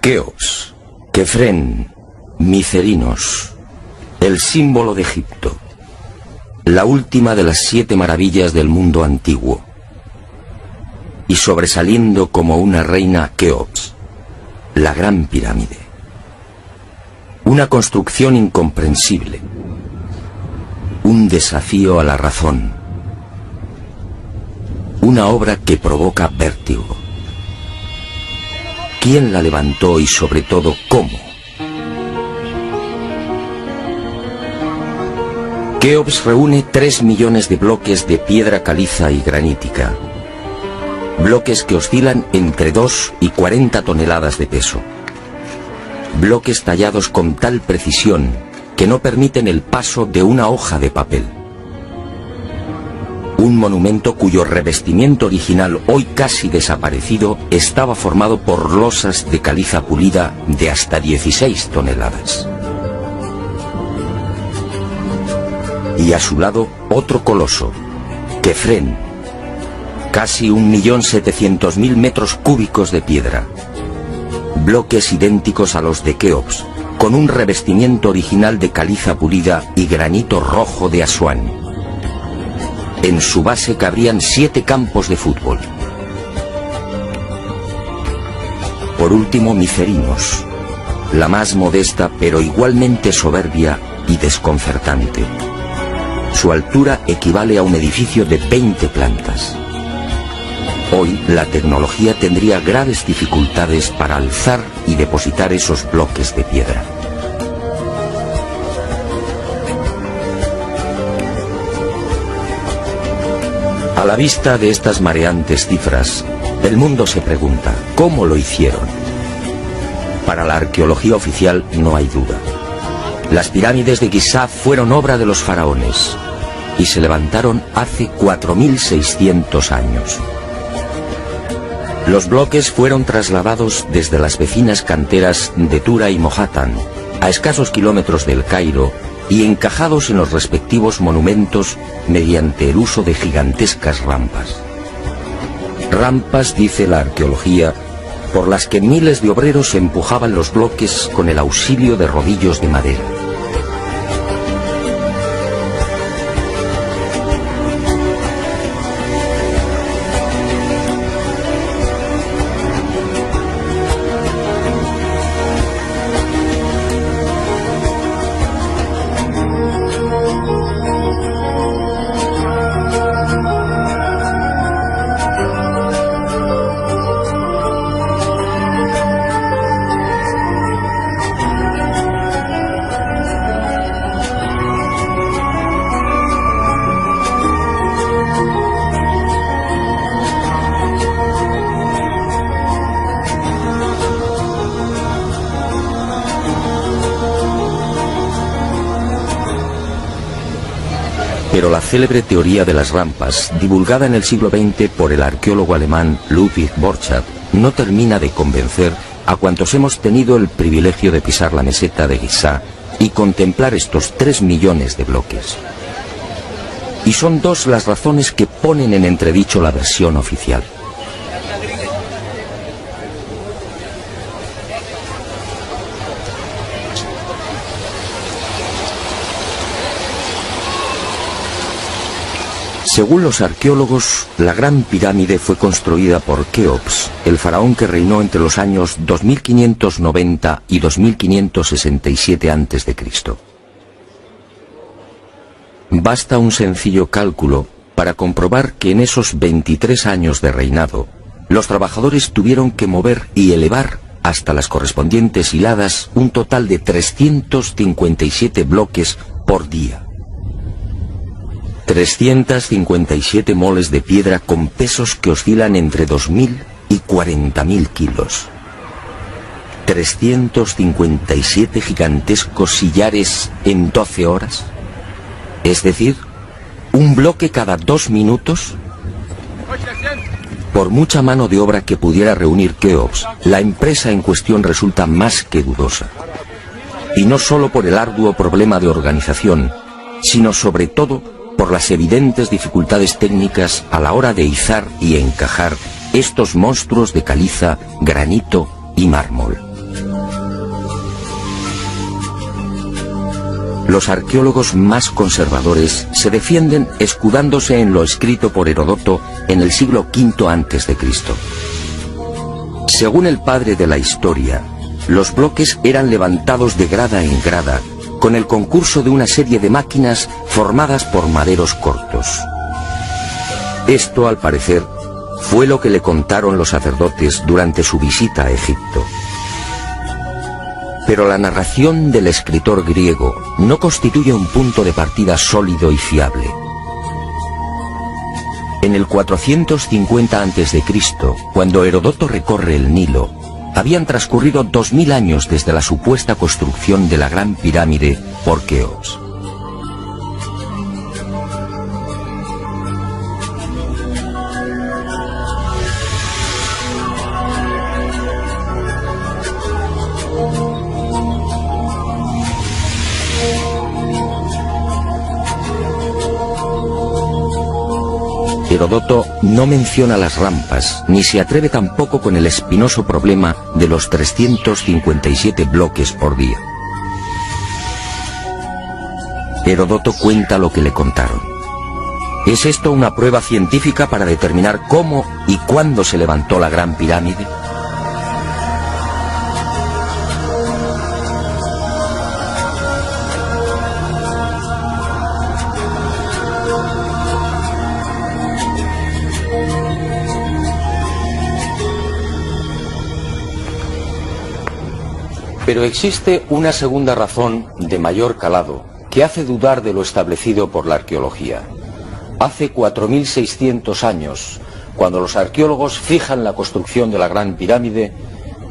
Keops, Kefren, Micerinos, el símbolo de Egipto, la última de las 7 maravillas del mundo antiguo, y sobresaliendo como una reina Keops, la gran pirámide. Una construcción incomprensible, un desafío a la razón, una obra que provoca vértigo. ¿Quién la levantó y sobre todo cómo? Keops reúne 3 millones de bloques de piedra caliza y granítica. Bloques que oscilan entre 2 y 40 toneladas de peso. Bloques tallados con tal precisión que no permiten el paso de una hoja de papel. Un monumento cuyo revestimiento original, hoy casi desaparecido, estaba formado por losas de caliza pulida de hasta 16 toneladas. Y a su lado, otro coloso, Kefren, casi 1.700.000 metros cúbicos de piedra. Bloques idénticos a los de Keops, con un revestimiento original de caliza pulida y granito rojo de Asuán. En su base cabrían 7 campos de fútbol. Por último, Micerinos, la más modesta pero igualmente soberbia y desconcertante. Su altura equivale a un edificio de 20 plantas. Hoy la tecnología tendría graves dificultades para alzar y depositar esos bloques de piedra. A la vista de estas mareantes cifras, el mundo se pregunta, ¿cómo lo hicieron? Para la arqueología oficial no hay duda. Las pirámides de Giza fueron obra de los faraones y se levantaron hace 4.600 años. Los bloques fueron trasladados desde las vecinas canteras de Tura y Mohatan, a escasos kilómetros del Cairo, y encajados en los respectivos monumentos mediante el uso de gigantescas rampas. Rampas, dice la arqueología, por las que miles de obreros empujaban los bloques con el auxilio de rodillos de madera. Pero la célebre teoría de las rampas, divulgada en el siglo XX por el arqueólogo alemán Ludwig Borchardt, no termina de convencer a cuantos hemos tenido el privilegio de pisar la meseta de Giza y contemplar estos 3 millones de bloques. Y son dos las razones que ponen en entredicho la versión oficial. Según los arqueólogos, la Gran Pirámide fue construida por Keops, el faraón que reinó entre los años 2590 y 2567 a.C. Basta un sencillo cálculo para comprobar que en esos 23 años de reinado, los trabajadores tuvieron que mover y elevar hasta las correspondientes hiladas un total de 357 bloques por día. 357 moles de piedra con pesos que oscilan entre 2.000 y 40.000 kilos. 357 gigantescos sillares en 12 horas. Es decir, un bloque cada 2 minutos. Por mucha mano de obra que pudiera reunir Keops, la empresa en cuestión resulta más que dudosa. Y no solo por el arduo problema de organización, sino sobre todo por las evidentes dificultades técnicas a la hora de izar y encajar estos monstruos de caliza, granito y mármol. Los arqueólogos más conservadores se defienden escudándose en lo escrito por Heródoto en el siglo V a.C. Según el padre de la historia, los bloques eran levantados de grada en grada, con el concurso de una serie de máquinas formadas por maderos cortos. Esto, al parecer, fue lo que le contaron los sacerdotes durante su visita a Egipto. Pero la narración del escritor griego no constituye un punto de partida sólido y fiable. En el 450 a.C., cuando Heródoto recorre el Nilo, habían transcurrido 2000 años desde la supuesta construcción de la Gran Pirámide por Keops. Heródoto no menciona las rampas, ni se atreve tampoco con el espinoso problema de los 357 bloques por día. Heródoto cuenta lo que le contaron. ¿Es esto una prueba científica para determinar cómo y cuándo se levantó la Gran Pirámide? Pero existe una segunda razón de mayor calado que hace dudar de lo establecido por la arqueología. Hace 4.600 años, cuando los arqueólogos fijan la construcción de la Gran Pirámide,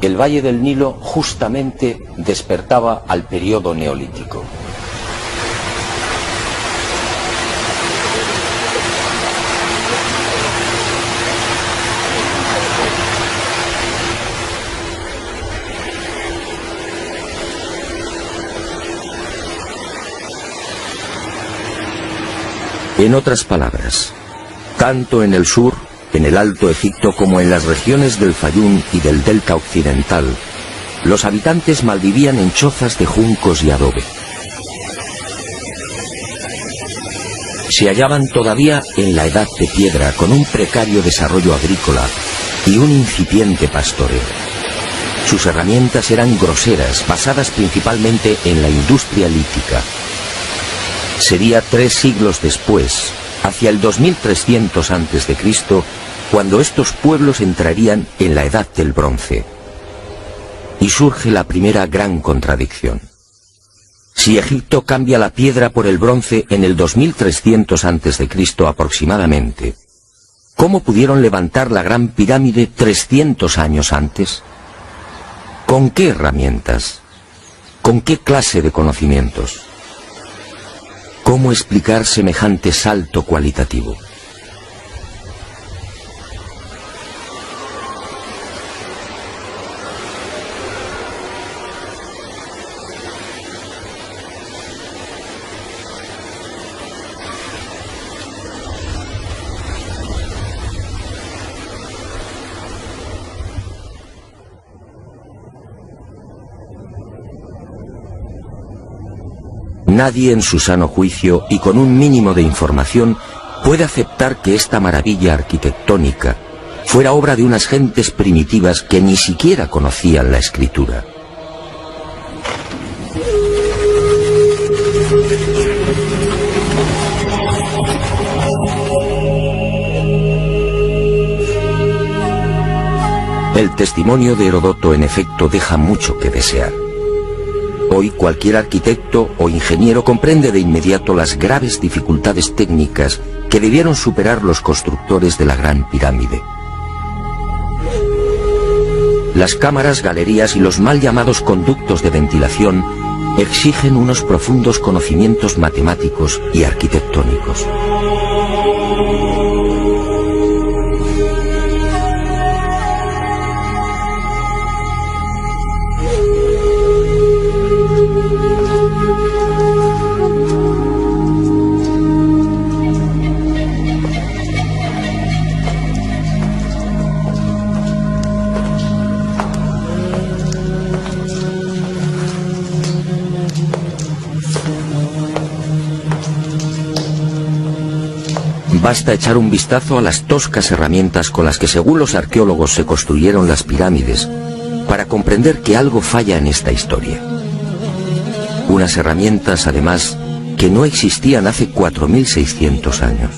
el Valle del Nilo justamente despertaba al periodo neolítico. En otras palabras, tanto en el sur, en el Alto Egipto, como en las regiones del Fayum y del Delta Occidental, los habitantes malvivían en chozas de juncos y adobe. Se hallaban todavía en la edad de piedra, con un precario desarrollo agrícola y un incipiente pastoreo. Sus herramientas eran groseras, basadas principalmente en la industria lítica. Sería 3 siglos después, hacia el 2300 a.C., cuando estos pueblos entrarían en la Edad del Bronce. Y surge la primera gran contradicción. Si Egipto cambia la piedra por el bronce en el 2300 a.C. aproximadamente, ¿cómo pudieron levantar la Gran Pirámide 300 años antes? ¿Con qué herramientas? ¿Con qué clase de conocimientos? ¿Cómo explicar semejante salto cualitativo? Nadie en su sano juicio y con un mínimo de información puede aceptar que esta maravilla arquitectónica fuera obra de unas gentes primitivas que ni siquiera conocían la escritura. El testimonio de Heródoto, en efecto, deja mucho que desear. Hoy cualquier arquitecto o ingeniero comprende de inmediato las graves dificultades técnicas que debieron superar los constructores de la Gran Pirámide. Las cámaras, galerías y los mal llamados conductos de ventilación exigen unos profundos conocimientos matemáticos y arquitectónicos. Basta echar un vistazo a las toscas herramientas con las que, según los arqueólogos, se construyeron las pirámides para comprender que algo falla en esta historia. Unas herramientas, además, que no existían hace 4600 años.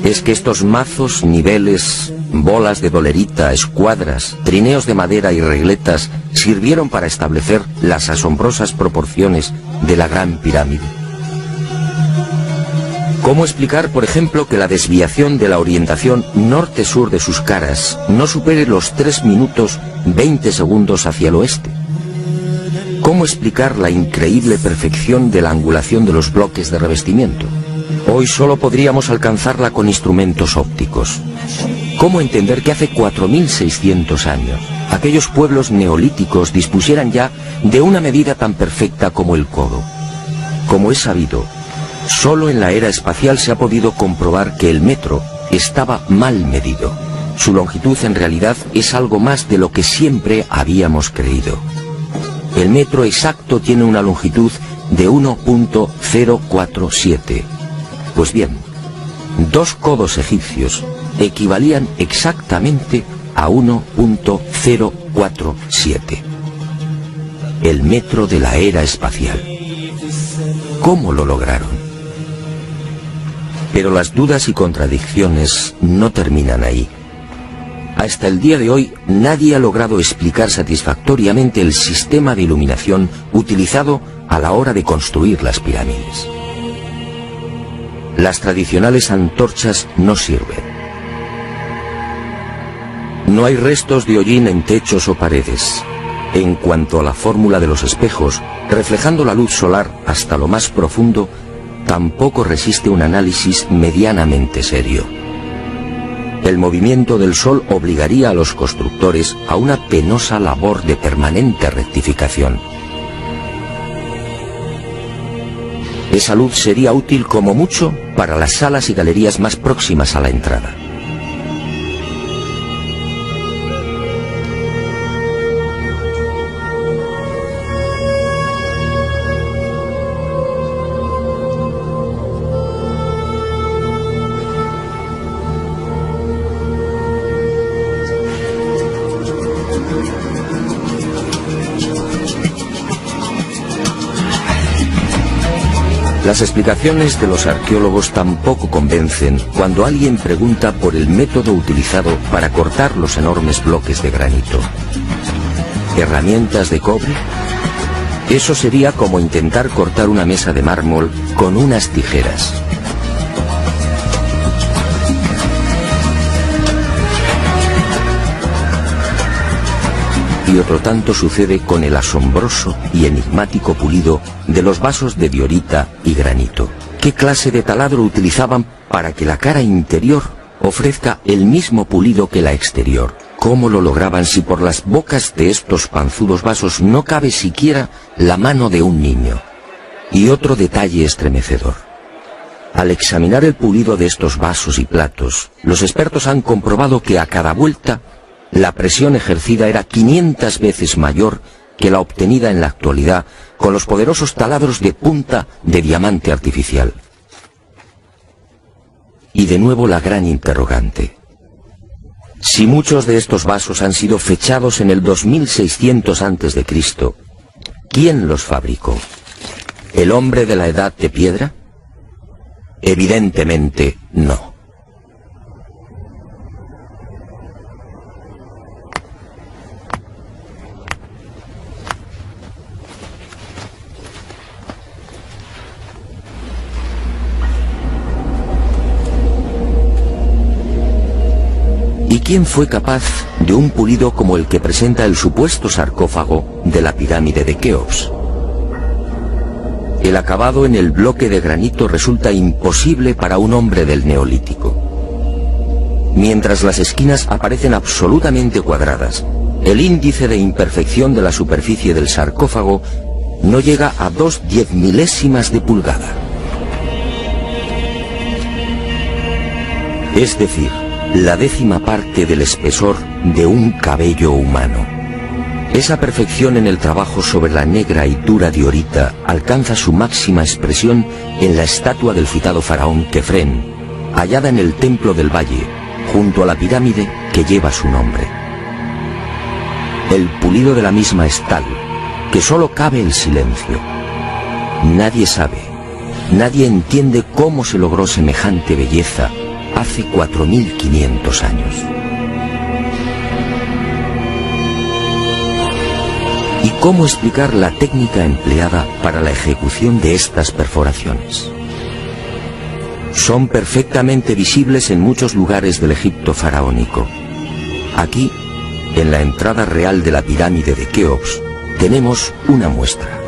Es que estos mazos, niveles, bolas de dolerita, escuadras, trineos de madera y regletas sirvieron para establecer las asombrosas proporciones de la Gran Pirámide. ¿Cómo explicar, por ejemplo, que la desviación de la orientación norte-sur de sus caras no supere los 3 minutos 20 segundos hacia el oeste? ¿Cómo explicar la increíble perfección de la angulación de los bloques de revestimiento? Hoy solo podríamos alcanzarla con instrumentos ópticos. ¿Cómo entender que hace 4600 años aquellos pueblos neolíticos dispusieran ya de una medida tan perfecta como el codo? Como es sabido, solo en la era espacial se ha podido comprobar que el metro estaba mal medido. Su longitud en realidad es algo más de lo que siempre habíamos creído. El metro exacto tiene una longitud de 1.047. Pues bien, 2 codos egipcios equivalían exactamente a 1.047. El metro de la era espacial. ¿Cómo lo lograron? Pero las dudas y contradicciones no terminan ahí. Hasta el día de hoy nadie ha logrado explicar satisfactoriamente el sistema de iluminación utilizado a la hora de construir las pirámides. Las tradicionales antorchas no sirven. No hay restos de hollín en techos o paredes. En cuanto a la fórmula de los espejos, reflejando la luz solar hasta lo más profundo, tampoco resiste un análisis medianamente serio. El movimiento del Sol obligaría a los constructores a una penosa labor de permanente rectificación. Esa luz sería útil como mucho para las salas y galerías más próximas a la entrada. Las explicaciones de los arqueólogos tampoco convencen cuando alguien pregunta por el método utilizado para cortar los enormes bloques de granito. ¿Herramientas de cobre? Eso sería como intentar cortar una mesa de mármol con unas tijeras. Y otro tanto sucede con el asombroso y enigmático pulido de los vasos de diorita y granito. ¿Qué clase de taladro utilizaban para que la cara interior ofrezca el mismo pulido que la exterior? ¿Cómo lo lograban si por las bocas de estos panzudos vasos no cabe siquiera la mano de un niño? Y otro detalle estremecedor. Al examinar el pulido de estos vasos y platos, los expertos han comprobado que a cada vuelta la presión ejercida era 500 veces mayor que la obtenida en la actualidad con los poderosos taladros de punta de diamante artificial. Y de nuevo la gran interrogante. Si muchos de estos vasos han sido fechados en el 2600 a.C., ¿quién los fabricó? ¿El hombre de la edad de piedra? Evidentemente no. ¿Y quién fue capaz de un pulido como el que presenta el supuesto sarcófago de la pirámide de Keops? El acabado en el bloque de granito resulta imposible para un hombre del Neolítico. Mientras las esquinas aparecen absolutamente cuadradas, el índice de imperfección de la superficie del sarcófago no llega a 2/10 de pulgada. Es decir, la 10ª parte del espesor de un cabello humano. Esa perfección en el trabajo sobre la negra y dura diorita alcanza su máxima expresión en la estatua del citado faraón Kefren, hallada en el Templo del Valle, junto a la pirámide que lleva su nombre. El pulido de la misma es tal que solo cabe el silencio. Nadie sabe, nadie entiende cómo se logró semejante belleza hace 4500 años. ¿Y cómo explicar la técnica empleada para la ejecución de estas perforaciones? Son perfectamente visibles en muchos lugares del Egipto faraónico. Aquí, en la entrada real de la pirámide de Keops, tenemos una muestra.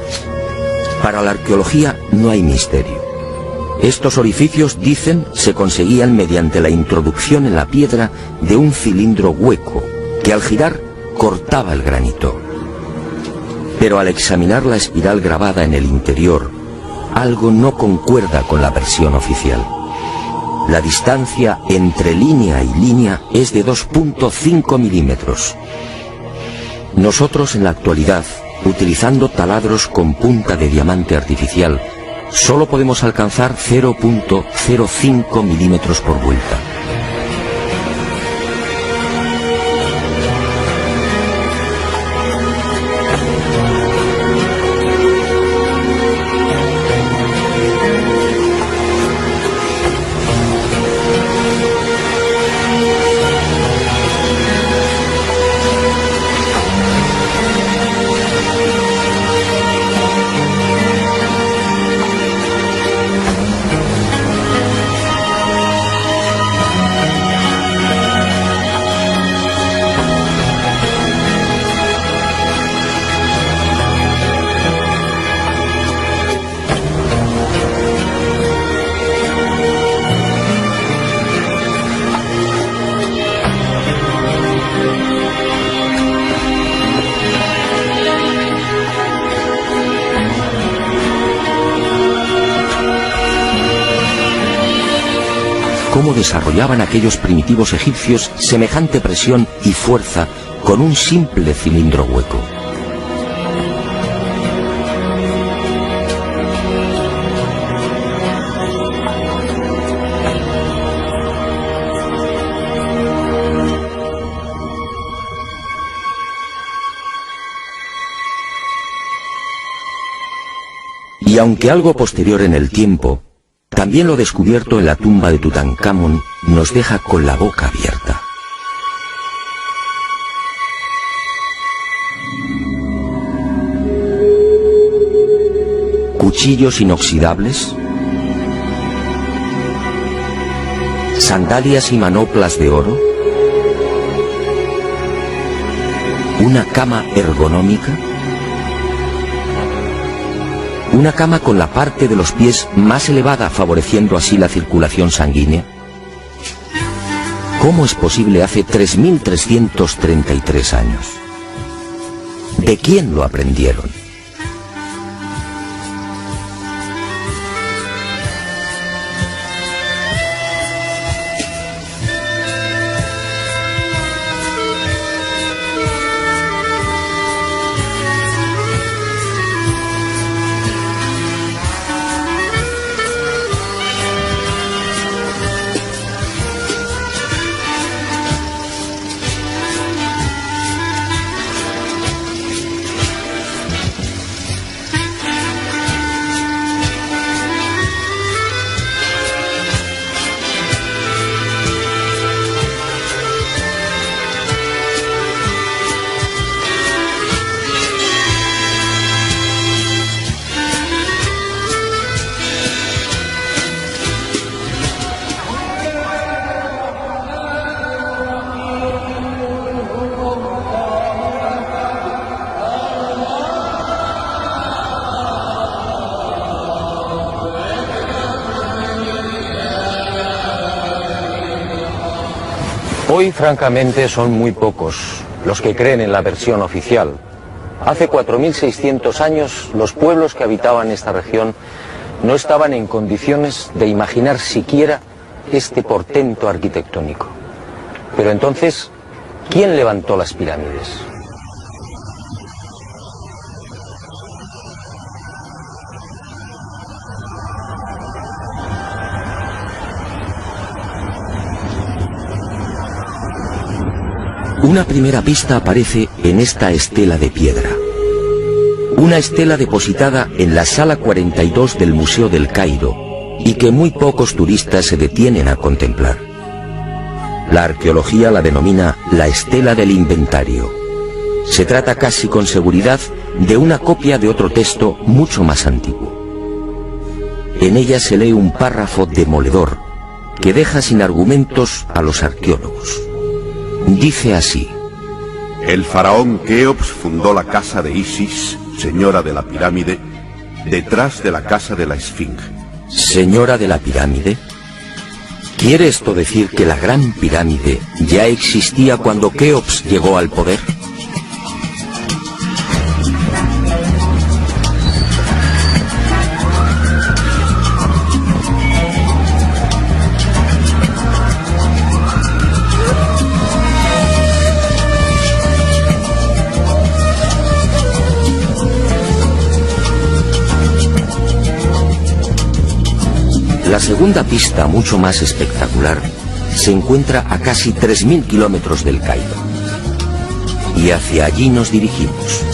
Para la arqueología no hay misterio. Estos orificios, dicen, se conseguían mediante la introducción en la piedra de un cilindro hueco que al girar cortaba el granito. Pero al examinar la espiral grabada en el interior, algo no concuerda con la versión oficial. La distancia entre línea y línea es de 2.5 milímetros. Nosotros en la actualidad, utilizando taladros con punta de diamante artificial, solo podemos alcanzar 0.05 milímetros por vuelta. cómo desarrollaban aquellos primitivos egipcios semejante presión y fuerza con un simple cilindro hueco. Y aunque algo posterior en el tiempo, también lo descubierto en la tumba de Tutankamón nos deja con la boca abierta. Cuchillos inoxidables, sandalias y manoplas de oro, una cama ergonómica, una cama con la parte de los pies más elevada, favoreciendo así la circulación sanguínea. ¿Cómo es posible hace 3.333 años? ¿De quién lo aprendieron?
Hoy, francamente, son muy pocos los que creen en la versión oficial. Hace 4.600 años, los pueblos que habitaban esta región no estaban en condiciones de imaginar siquiera este portento arquitectónico. Pero entonces, ¿quién levantó las pirámides?
Una primera pista aparece en esta estela de piedra. Una estela depositada en la sala 42 del Museo del Cairo y que muy pocos turistas se detienen a contemplar. La arqueología la denomina la estela del inventario. Se trata casi con seguridad de una copia de otro texto mucho más antiguo. En ella se lee un párrafo demoledor que deja sin argumentos a los arqueólogos. Dice así:
el faraón Keops fundó la casa de Isis, señora de la pirámide, detrás de la casa de la Esfinge.
¿Señora de la pirámide? ¿Quiere esto decir que la Gran Pirámide ya existía cuando Keops llegó al poder? La segunda pista, mucho más espectacular, se encuentra a casi 3.000 kilómetros del Cairo. Y hacia allí nos dirigimos.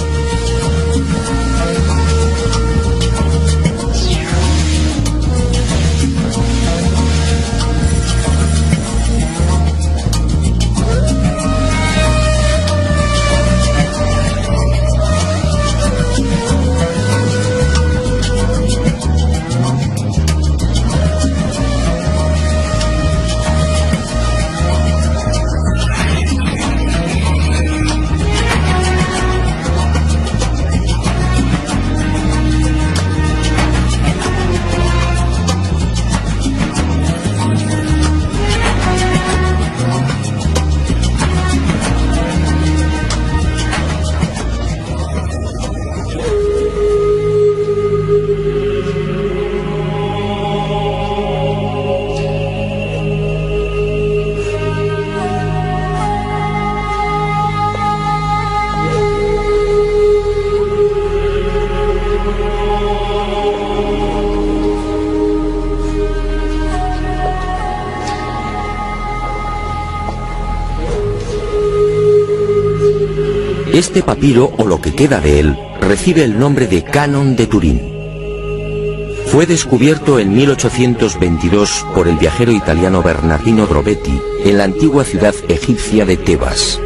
Este papiro, o lo que queda de él, recibe el nombre de Canon de Turín. Fue descubierto en 1822 por el viajero italiano Bernardino Drobetti en la antigua ciudad egipcia de Tebas.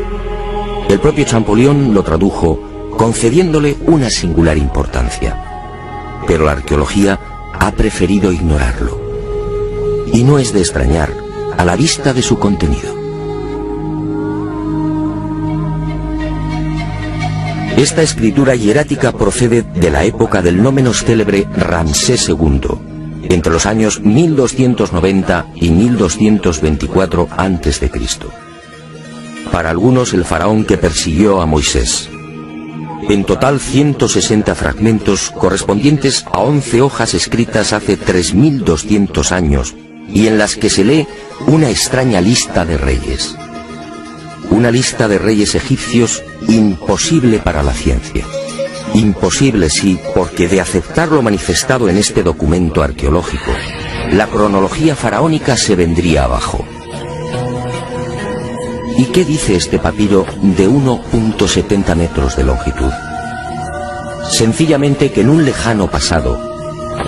El propio Champollion lo tradujo, concediéndole una singular importancia. Pero la arqueología ha preferido ignorarlo. Y no es de extrañar a la vista de su contenido. Esta escritura hierática procede de la época del no menos célebre Ramsés II, entre los años 1290 y 1224 a.C. Para algunos, el faraón que persiguió a Moisés. En total 160 fragmentos correspondientes a 11 hojas escritas hace 3200 años y en las que se lee una extraña lista de reyes. Una lista de reyes egipcios imposible para la ciencia. Imposible, sí, porque de aceptar lo manifestado en este documento arqueológico, la cronología faraónica se vendría abajo. ¿Y qué dice este papiro de 1,70 metros de longitud? Sencillamente que en un lejano pasado,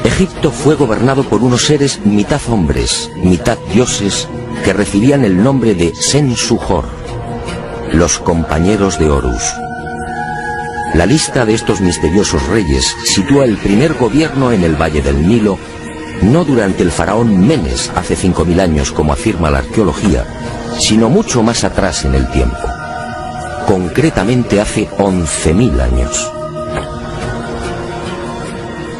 Egipto fue gobernado por unos seres mitad hombres, mitad dioses, que recibían el nombre de Sensuhor, los compañeros de Horus. La lista de estos misteriosos reyes sitúa el primer gobierno en el Valle del Nilo, no durante el faraón Menes hace 5000 años como afirma la arqueología, sino mucho más atrás en el tiempo, concretamente hace 11.000 años.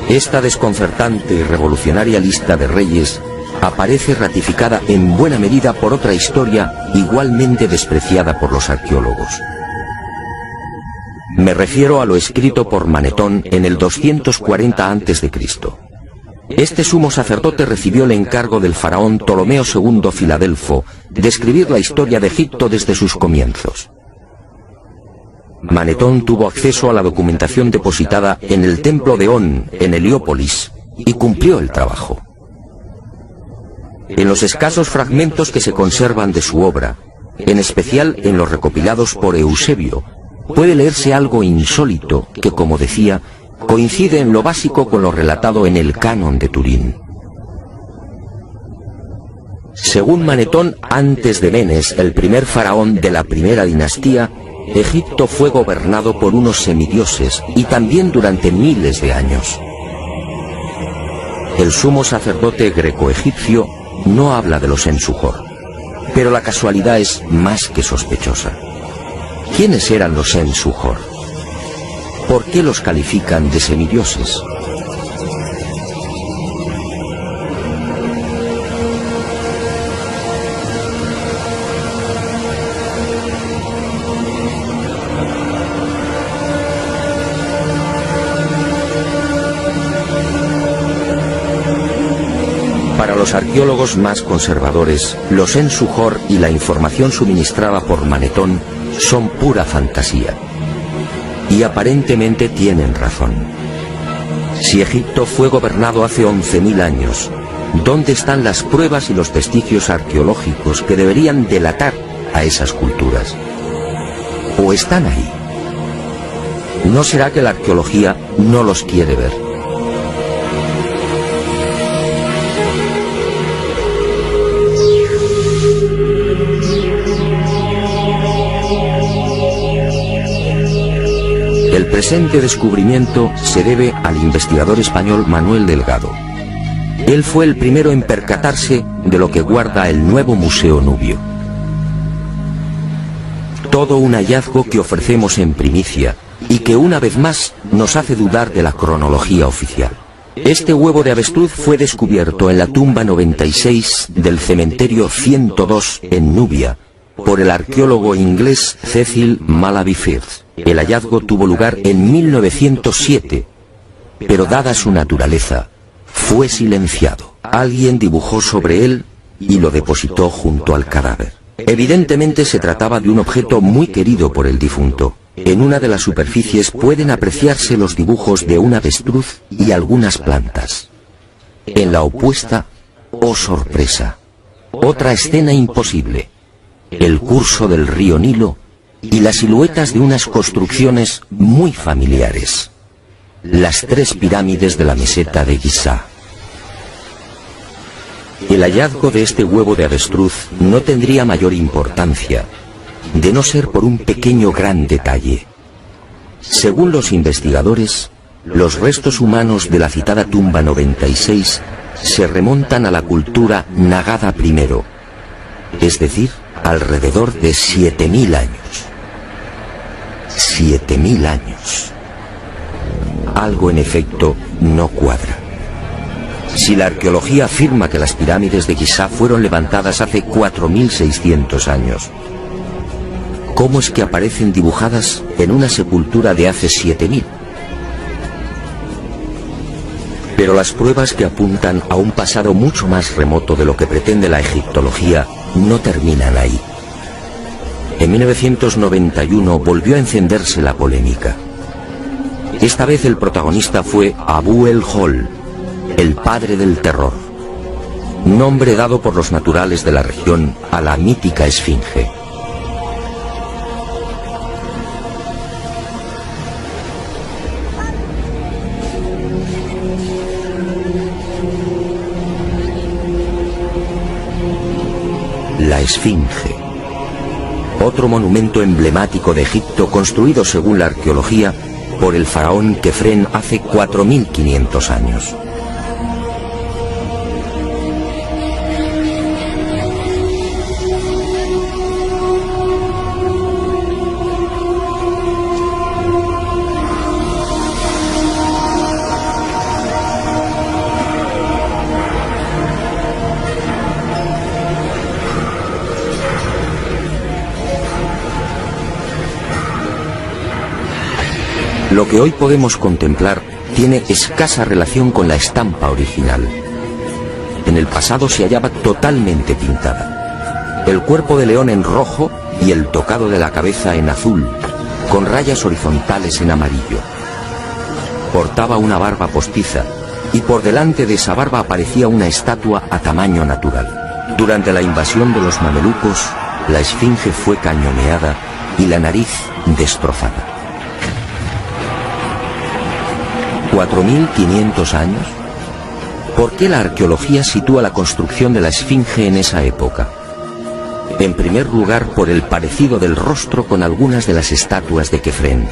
Esta desconcertante y revolucionaria lista de reyes aparece ratificada en buena medida por otra historia igualmente despreciada por los arqueólogos. Me refiero a lo escrito por Manetón en el 240 a.C. Este sumo sacerdote recibió el encargo del faraón Ptolomeo II Filadelfo de escribir la historia de Egipto desde sus comienzos. Manetón tuvo acceso a la documentación depositada en el templo de On, en Heliópolis, y cumplió el trabajo. En los escasos fragmentos que se conservan de su obra, en especial en los recopilados por Eusebio, puede leerse algo insólito que, como decía, coincide en lo básico con lo relatado en el Canon de Turín. Según Manetón, antes de Menes, el primer faraón de la primera dinastía, Egipto fue gobernado por unos semidioses y también durante miles de años. El sumo sacerdote greco-egipcio no habla de los Sensuhor, pero la casualidad es más que sospechosa. ¿Quiénes eran los Sensuhor? ¿Por qué los califican de semidioses? Para los arqueólogos más conservadores, los Sensuhor y la información suministrada por Manetón son pura fantasía. Y aparentemente tienen razón. Si Egipto fue gobernado hace 11.000 años, ¿dónde están las pruebas y los vestigios arqueológicos que deberían delatar a esas culturas? ¿O están ahí? ¿No será que la arqueología no los quiere ver? El presente descubrimiento se debe al investigador español Manuel Delgado. Él fue el primero en percatarse de lo que guarda el nuevo Museo Nubio. Todo un hallazgo que ofrecemos en primicia y que una vez más nos hace dudar de la cronología oficial. Este huevo de avestruz fue descubierto en la tumba 96 del cementerio 102 en Nubia por el arqueólogo inglés Cecil Malaby Firth. El hallazgo tuvo lugar en 1907, pero dada su naturaleza, fue silenciado. Alguien dibujó sobre él y lo depositó junto al cadáver. Evidentemente se trataba de un objeto muy querido por el difunto. En una de las superficies pueden apreciarse los dibujos de un avestruz y algunas plantas. En la opuesta, oh sorpresa, otra escena imposible: el curso del río Nilo y las siluetas de unas construcciones muy familiares. Las 3 pirámides de la meseta de Giza. El hallazgo de este huevo de avestruz no tendría mayor importancia, de no ser por un pequeño gran detalle. Según los investigadores, los restos humanos de la citada tumba 96 se remontan a la cultura Nagada I, es decir, alrededor de 7000 años. 7000 años. Algo en efecto no cuadra. Si la arqueología afirma que las pirámides de Giza fueron levantadas hace 4600 años, ¿cómo es que aparecen dibujadas en una sepultura de hace 7000? Pero las pruebas que apuntan a un pasado mucho más remoto de lo que pretende la egiptología no terminan ahí. En 1991 volvió a encenderse la polémica. Esta vez el protagonista fue Abu el-Hol, el padre del terror, nombre dado por los naturales de la región a la mítica esfinge. La esfinge, otro monumento emblemático de Egipto construido según la arqueología por el faraón Kefren hace 4500 años. Lo que hoy podemos contemplar tiene escasa relación con la estampa original. En el pasado se hallaba totalmente pintada. El cuerpo de león en rojo y el tocado de la cabeza en azul, con rayas horizontales en amarillo. Portaba una barba postiza y por delante de esa barba aparecía una estatua a tamaño natural. Durante la invasión de los mamelucos, la esfinge fue cañoneada y la nariz destrozada. 4500 años. ¿Por qué la arqueología sitúa la construcción de la esfinge en esa época? En primer lugar, por el parecido del rostro con algunas de las estatuas de Kefren,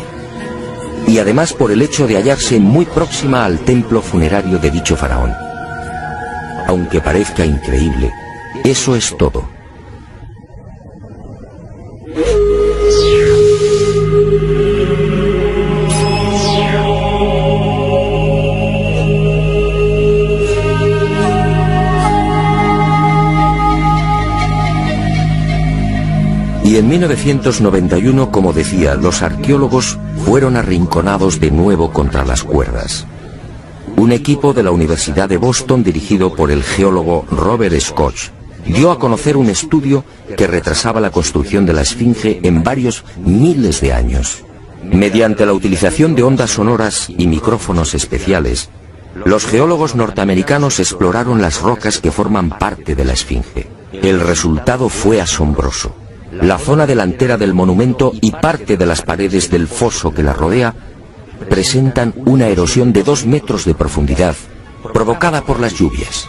y además por el hecho de hallarse muy próxima al templo funerario de dicho faraón. Aunque parezca increíble, eso es todo. Y en 1991, como decía, los arqueólogos fueron arrinconados de nuevo contra las cuerdas. Un equipo de la Universidad de Boston, dirigido por el geólogo Robert Scott, dio a conocer un estudio que retrasaba la construcción de la esfinge en varios miles de años. Mediante la utilización de ondas sonoras y micrófonos especiales, los geólogos norteamericanos exploraron las rocas que forman parte de la esfinge. El resultado fue asombroso. La zona delantera del monumento y parte de las paredes del foso que la rodea presentan una erosión de 2 metros de profundidad, provocada por las lluvias.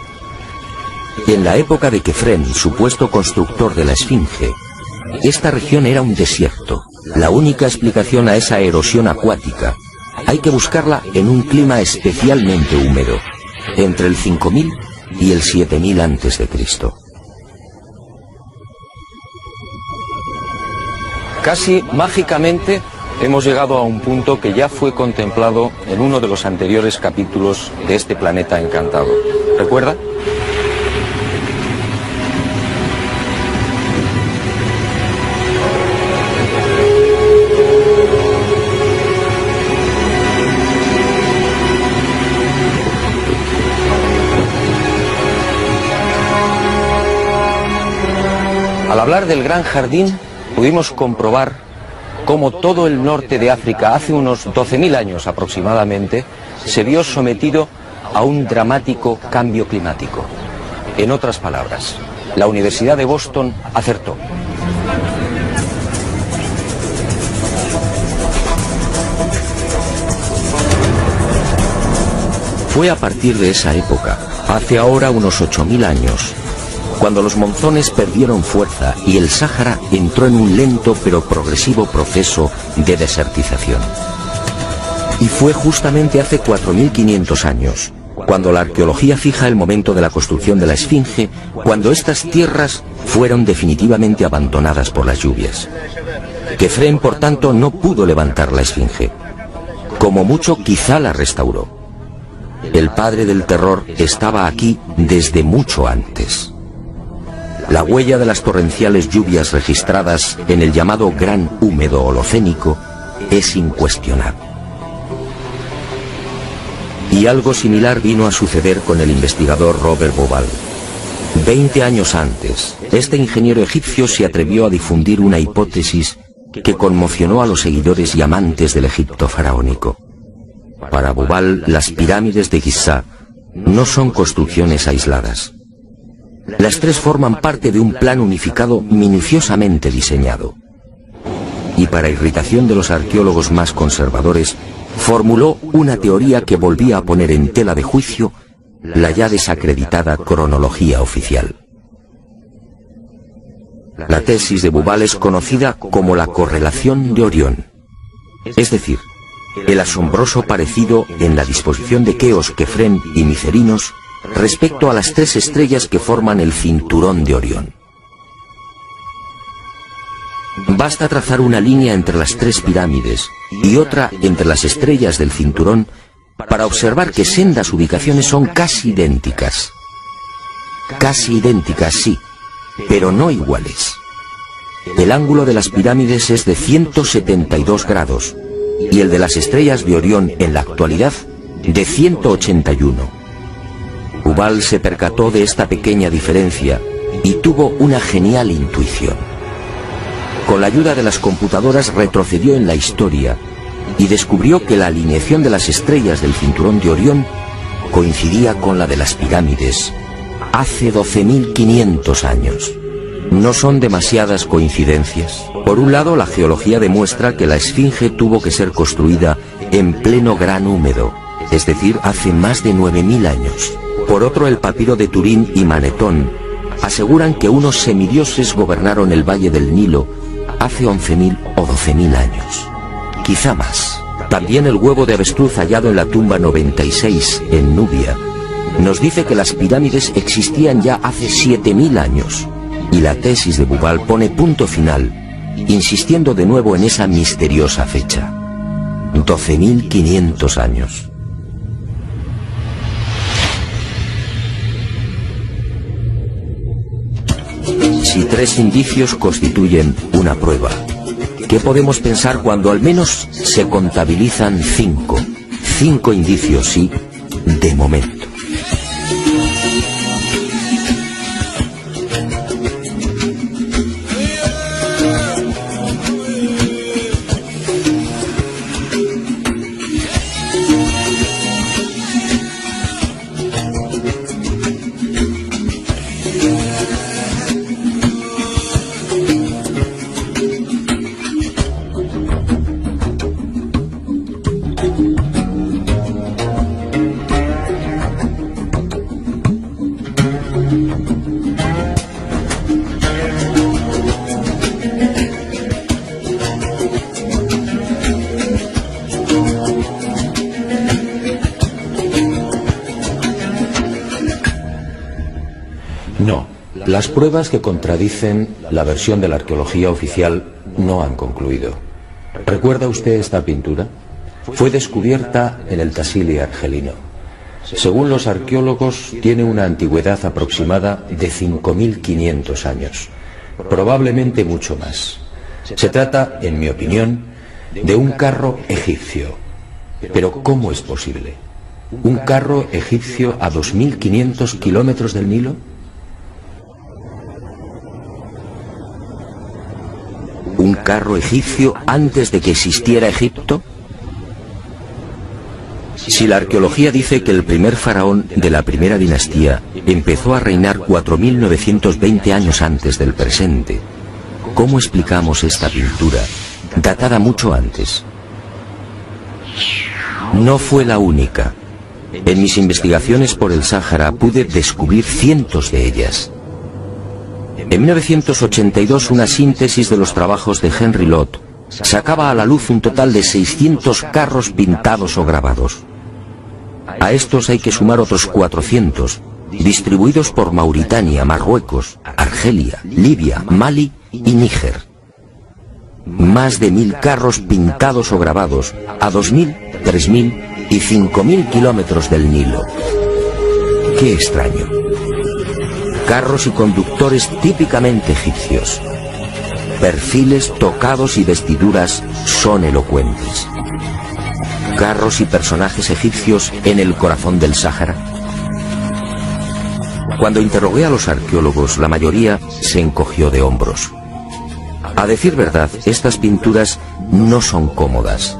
En la época de Kefren, supuesto constructor de la esfinge, esta región era un desierto. La única explicación a esa erosión acuática hay que buscarla en un clima especialmente húmedo, entre el 5000 y el 7000 a.C. Casi mágicamente hemos llegado a un punto que ya fue contemplado en uno de los anteriores capítulos de este planeta encantado. ¿Recuerda? Al hablar del Gran Jardín, pudimos comprobar cómo todo el norte de África hace unos 12.000 años aproximadamente se vio sometido a un dramático cambio climático. En otras palabras, la Universidad de Boston acertó. Fue a partir de esa época, hace ahora unos 8000 años, cuando los monzones perdieron fuerza y el Sáhara entró en un lento pero progresivo proceso de desertización. Y fue justamente hace 4500 años, cuando la arqueología fija el momento de la construcción de la Esfinge, cuando estas tierras fueron definitivamente abandonadas por las lluvias. Kefren, por tanto, no pudo levantar la Esfinge. Como mucho, quizá la restauró. El padre del terror estaba aquí desde mucho antes. La huella de las torrenciales lluvias registradas en el llamado Gran Húmedo Holocénico es incuestionable. Y algo similar vino a suceder con el investigador Robert Bauval. 20 años antes, este ingeniero egipcio se atrevió a difundir una hipótesis que conmocionó a los seguidores y amantes del Egipto faraónico. Para Bauval, las pirámides de Giza no son construcciones aisladas. Las tres forman parte de un plan unificado minuciosamente diseñado. Y para irritación de los arqueólogos más conservadores, formuló una teoría que volvía a poner en tela de juicio la ya desacreditada cronología oficial. La tesis de Bauval es conocida como la correlación de Orión, es decir, el asombroso parecido en la disposición de Keos, Kefren y Micerinos respecto a las tres estrellas que forman el cinturón de Orión. Basta trazar una línea entre las tres pirámides y otra entre las estrellas del cinturón para observar que sendas ubicaciones son casi idénticas. Casi idénticas, sí, pero no iguales. El ángulo de las pirámides es de 172 grados y el de las estrellas de Orión en la actualidad de 181. Bauval se percató de esta pequeña diferencia y tuvo una genial intuición. Con la ayuda de las computadoras retrocedió en la historia y descubrió que la alineación de las estrellas del cinturón de Orión coincidía con la de las pirámides hace 12.500 años. No son demasiadas coincidencias. Por un lado, la geología demuestra que la Esfinge tuvo que ser construida en pleno Gran Húmedo, es decir, hace más de 9.000 años. Por otro, el papiro de Turín y Manetón aseguran que unos semidioses gobernaron el valle del Nilo hace 11.000 o 12.000 años. Quizá más. También el huevo de avestruz hallado en la tumba 96 en Nubia nos dice que las pirámides existían ya hace 7.000 años. Y la tesis de Bauval pone punto final, insistiendo de nuevo en esa misteriosa fecha. 12.500 años. Si tres indicios constituyen una prueba, ¿qué podemos pensar cuando al menos se contabilizan 5? 5 indicios, sí, de momento.
No, las pruebas que contradicen la versión de la arqueología oficial no han concluido. ¿Recuerda usted esta pintura? Fue descubierta en el Tassili argelino. Según los arqueólogos, tiene una antigüedad aproximada de 5.500 años, probablemente mucho más. Se trata, en mi opinión, de un carro egipcio. Pero ¿cómo es posible? ¿Un carro egipcio a 2.500 kilómetros del Nilo?
¿Un carro egipcio antes de que existiera Egipto? Si la arqueología dice que el primer faraón de la primera dinastía empezó a reinar 4.920 años antes del presente, ¿cómo explicamos esta pintura, datada mucho antes? No fue la única, En mis investigaciones por el Sáhara pude descubrir cientos de ellas. En 1982 una síntesis de los trabajos de Henry Lott sacaba a la luz un total de 600 carros pintados o grabados. A estos hay que sumar otros 400, distribuidos por Mauritania, Marruecos, Argelia, Libia, Mali y Níger. Más de 1000 carros pintados o grabados a 2000, 3000 y 5000 kilómetros del Nilo. ¡Qué extraño! Carros y conductores típicamente egipcios. Perfiles, tocados y vestiduras son elocuentes. Carros y personajes egipcios en el corazón del Sáhara. Cuando interrogué a los arqueólogos, la mayoría se encogió de hombros. A decir verdad, estas pinturas no son cómodas.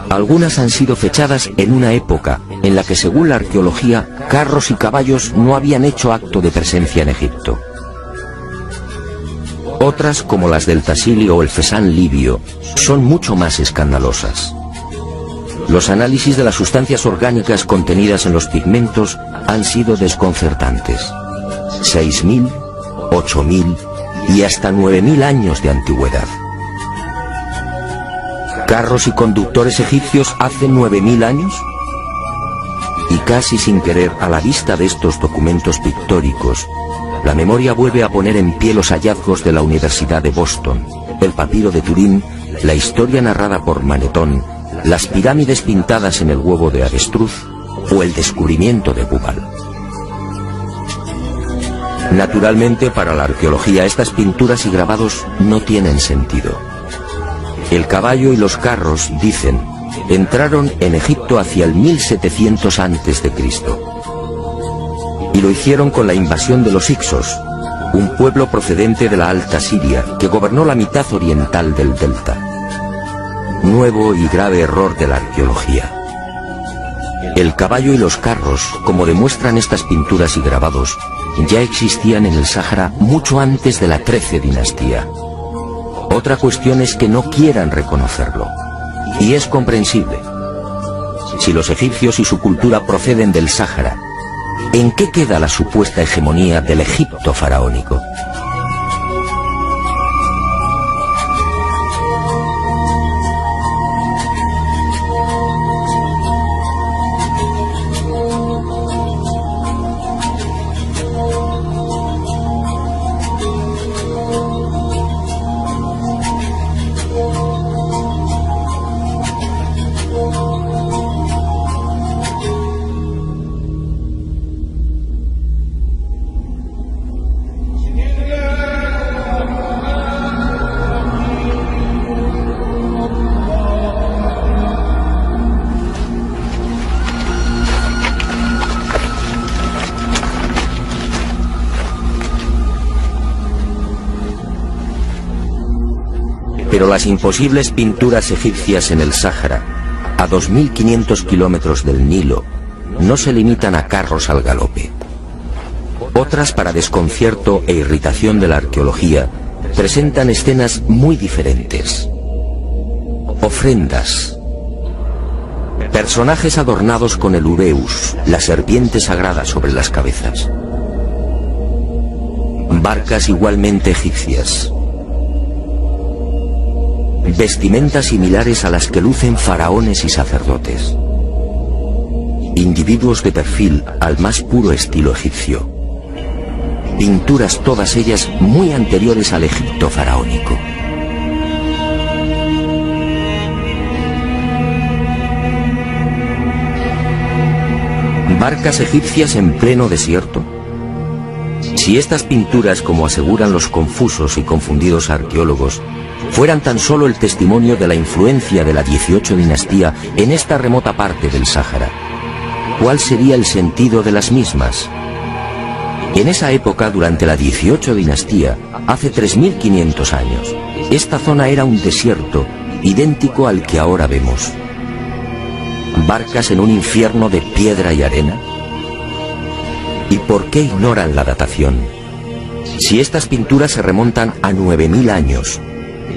Algunas han sido fechadas en una época en la que, según la arqueología, carros y caballos no habían hecho acto de presencia en Egipto. Otras, como las del Tassili o el Fesán libio, son mucho más escandalosas. Los análisis de las sustancias orgánicas contenidas en los pigmentos han sido desconcertantes. 6000, 8000 y hasta 9000 años de antigüedad. ¿Carros y conductores egipcios hace 9000 años? Y casi sin querer, a la vista de estos documentos pictóricos, la memoria vuelve a poner en pie los hallazgos de la Universidad de Boston, el papiro de Turín, la historia narrada por Manetón, las pirámides pintadas en el huevo de avestruz o el descubrimiento de Bubal. Naturalmente, para la arqueología, estas pinturas y grabados no tienen sentido. El caballo y los carros, dicen, entraron en Egipto hacia el 1700 a.C. Y lo hicieron con la invasión de los Hicsos, un pueblo procedente de la Alta Siria que gobernó la mitad oriental del delta. Nuevo y grave error de la arqueología. El caballo y los carros, como demuestran estas pinturas y grabados, ya existían en el Sáhara mucho antes de la XIII dinastía. Otra cuestión es que no quieran reconocerlo. Y es comprensible. Si los egipcios y su cultura proceden del Sáhara, ¿en qué queda la supuesta hegemonía del Egipto faraónico? Pero las imposibles pinturas egipcias en el Sáhara, a 2500 kilómetros del Nilo, no se limitan a carros al galope. Otras, para desconcierto e irritación de la arqueología, presentan escenas muy diferentes. Ofrendas. Personajes adornados con el ureus, la serpiente sagrada sobre las cabezas. Barcas igualmente egipcias. Vestimentas similares a las que lucen faraones y sacerdotes. Individuos de perfil al más puro estilo egipcio. Pinturas todas ellas muy anteriores al Egipto faraónico. ¿Barcas egipcias en pleno desierto? Si estas pinturas, como aseguran los confusos y confundidos arqueólogos, fueran tan solo el testimonio de la influencia de la 18 dinastía en esta remota parte del Sáhara, ¿cuál sería el sentido de las mismas? En esa época, durante la 18 dinastía, hace 3500 años, esta zona era un desierto idéntico al que ahora vemos. ¿Barcas en un infierno de piedra y arena? ¿Y por qué ignoran la datación? Si estas pinturas se remontan a 9000 años,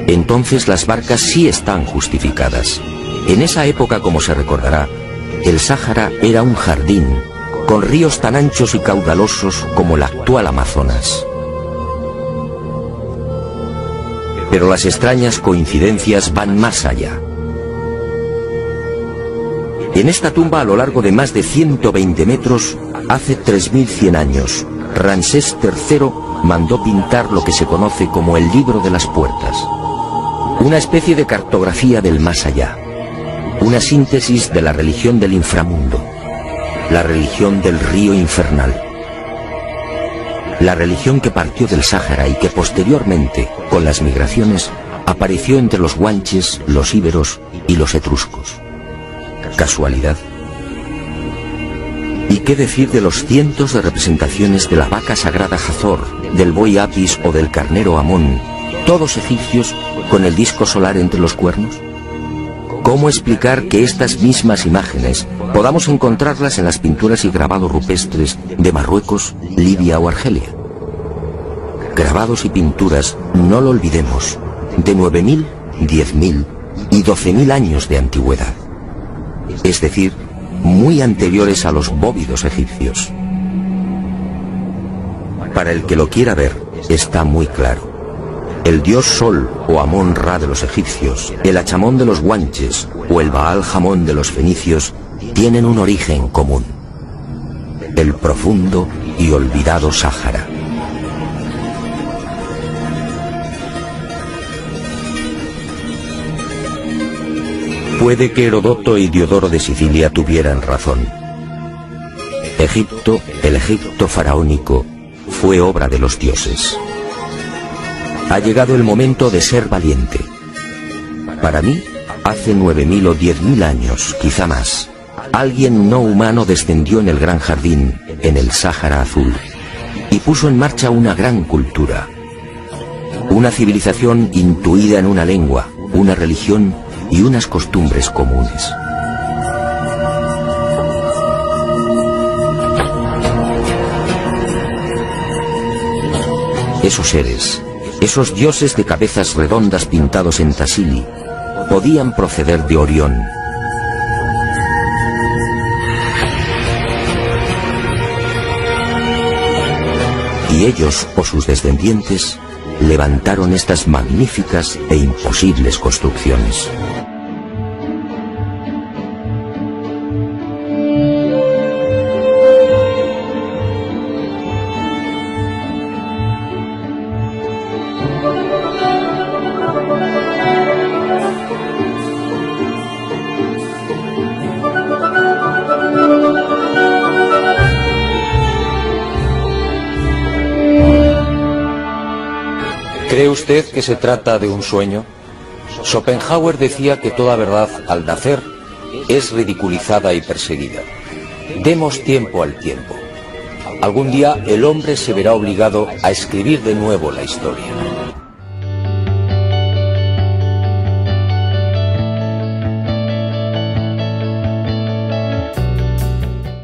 entonces las barcas sí están justificadas. En esa época, como se recordará, el Sáhara era un jardín, con ríos tan anchos y caudalosos como el actual Amazonas. Pero las extrañas coincidencias van más allá. En esta tumba, a lo largo de más de 120 metros, hace 3100 años, Ramsés III mandó pintar lo que se conoce como el Libro de las Puertas, una especie de cartografía del más allá, una síntesis de la religión del inframundo, la religión del río infernal, la religión que partió del Sáhara y que posteriormente, con las migraciones, apareció entre los guanches, los íberos y los etruscos. ¿Casualidad? ¿Y qué decir de los cientos de representaciones de la vaca sagrada Hathor, del buey Apis o del carnero Amón, todos egipcios con el disco solar entre los cuernos? ¿Cómo explicar que estas mismas imágenes podamos encontrarlas en las pinturas y grabados rupestres de Marruecos, Libia o Argelia? Grabados y pinturas, no lo olvidemos, de 9.000, 10.000 y 12.000 años de antigüedad, es decir, muy anteriores a los bóvidos egipcios. Para el que lo quiera ver, está muy claro. El dios Sol o Amón-Ra de los egipcios, el Achamón de los guanches o el Baal-Jamón de los fenicios tienen un origen común: el profundo y olvidado Sáhara. Puede que Herodoto y Diodoro de Sicilia tuvieran razón. Egipto, el Egipto faraónico, fue obra de los dioses. Ha llegado el momento de ser valiente. Para mí, hace 9.000 o 10.000 años, quizá más, alguien no humano descendió en el gran jardín, en el Sáhara Azul, y puso en marcha una gran cultura. Una civilización intuida en una lengua, una religión y unas costumbres comunes. Esos seres, esos dioses de cabezas redondas pintados en Tassili, podían proceder de Orión. Y ellos, o sus descendientes, levantaron estas magníficas e imposibles construcciones.
¿Cree usted que se trata de un sueño? Schopenhauer decía que toda verdad, al nacer, es ridiculizada y perseguida. Demos tiempo al tiempo. Algún día el hombre se verá obligado a escribir de nuevo la historia.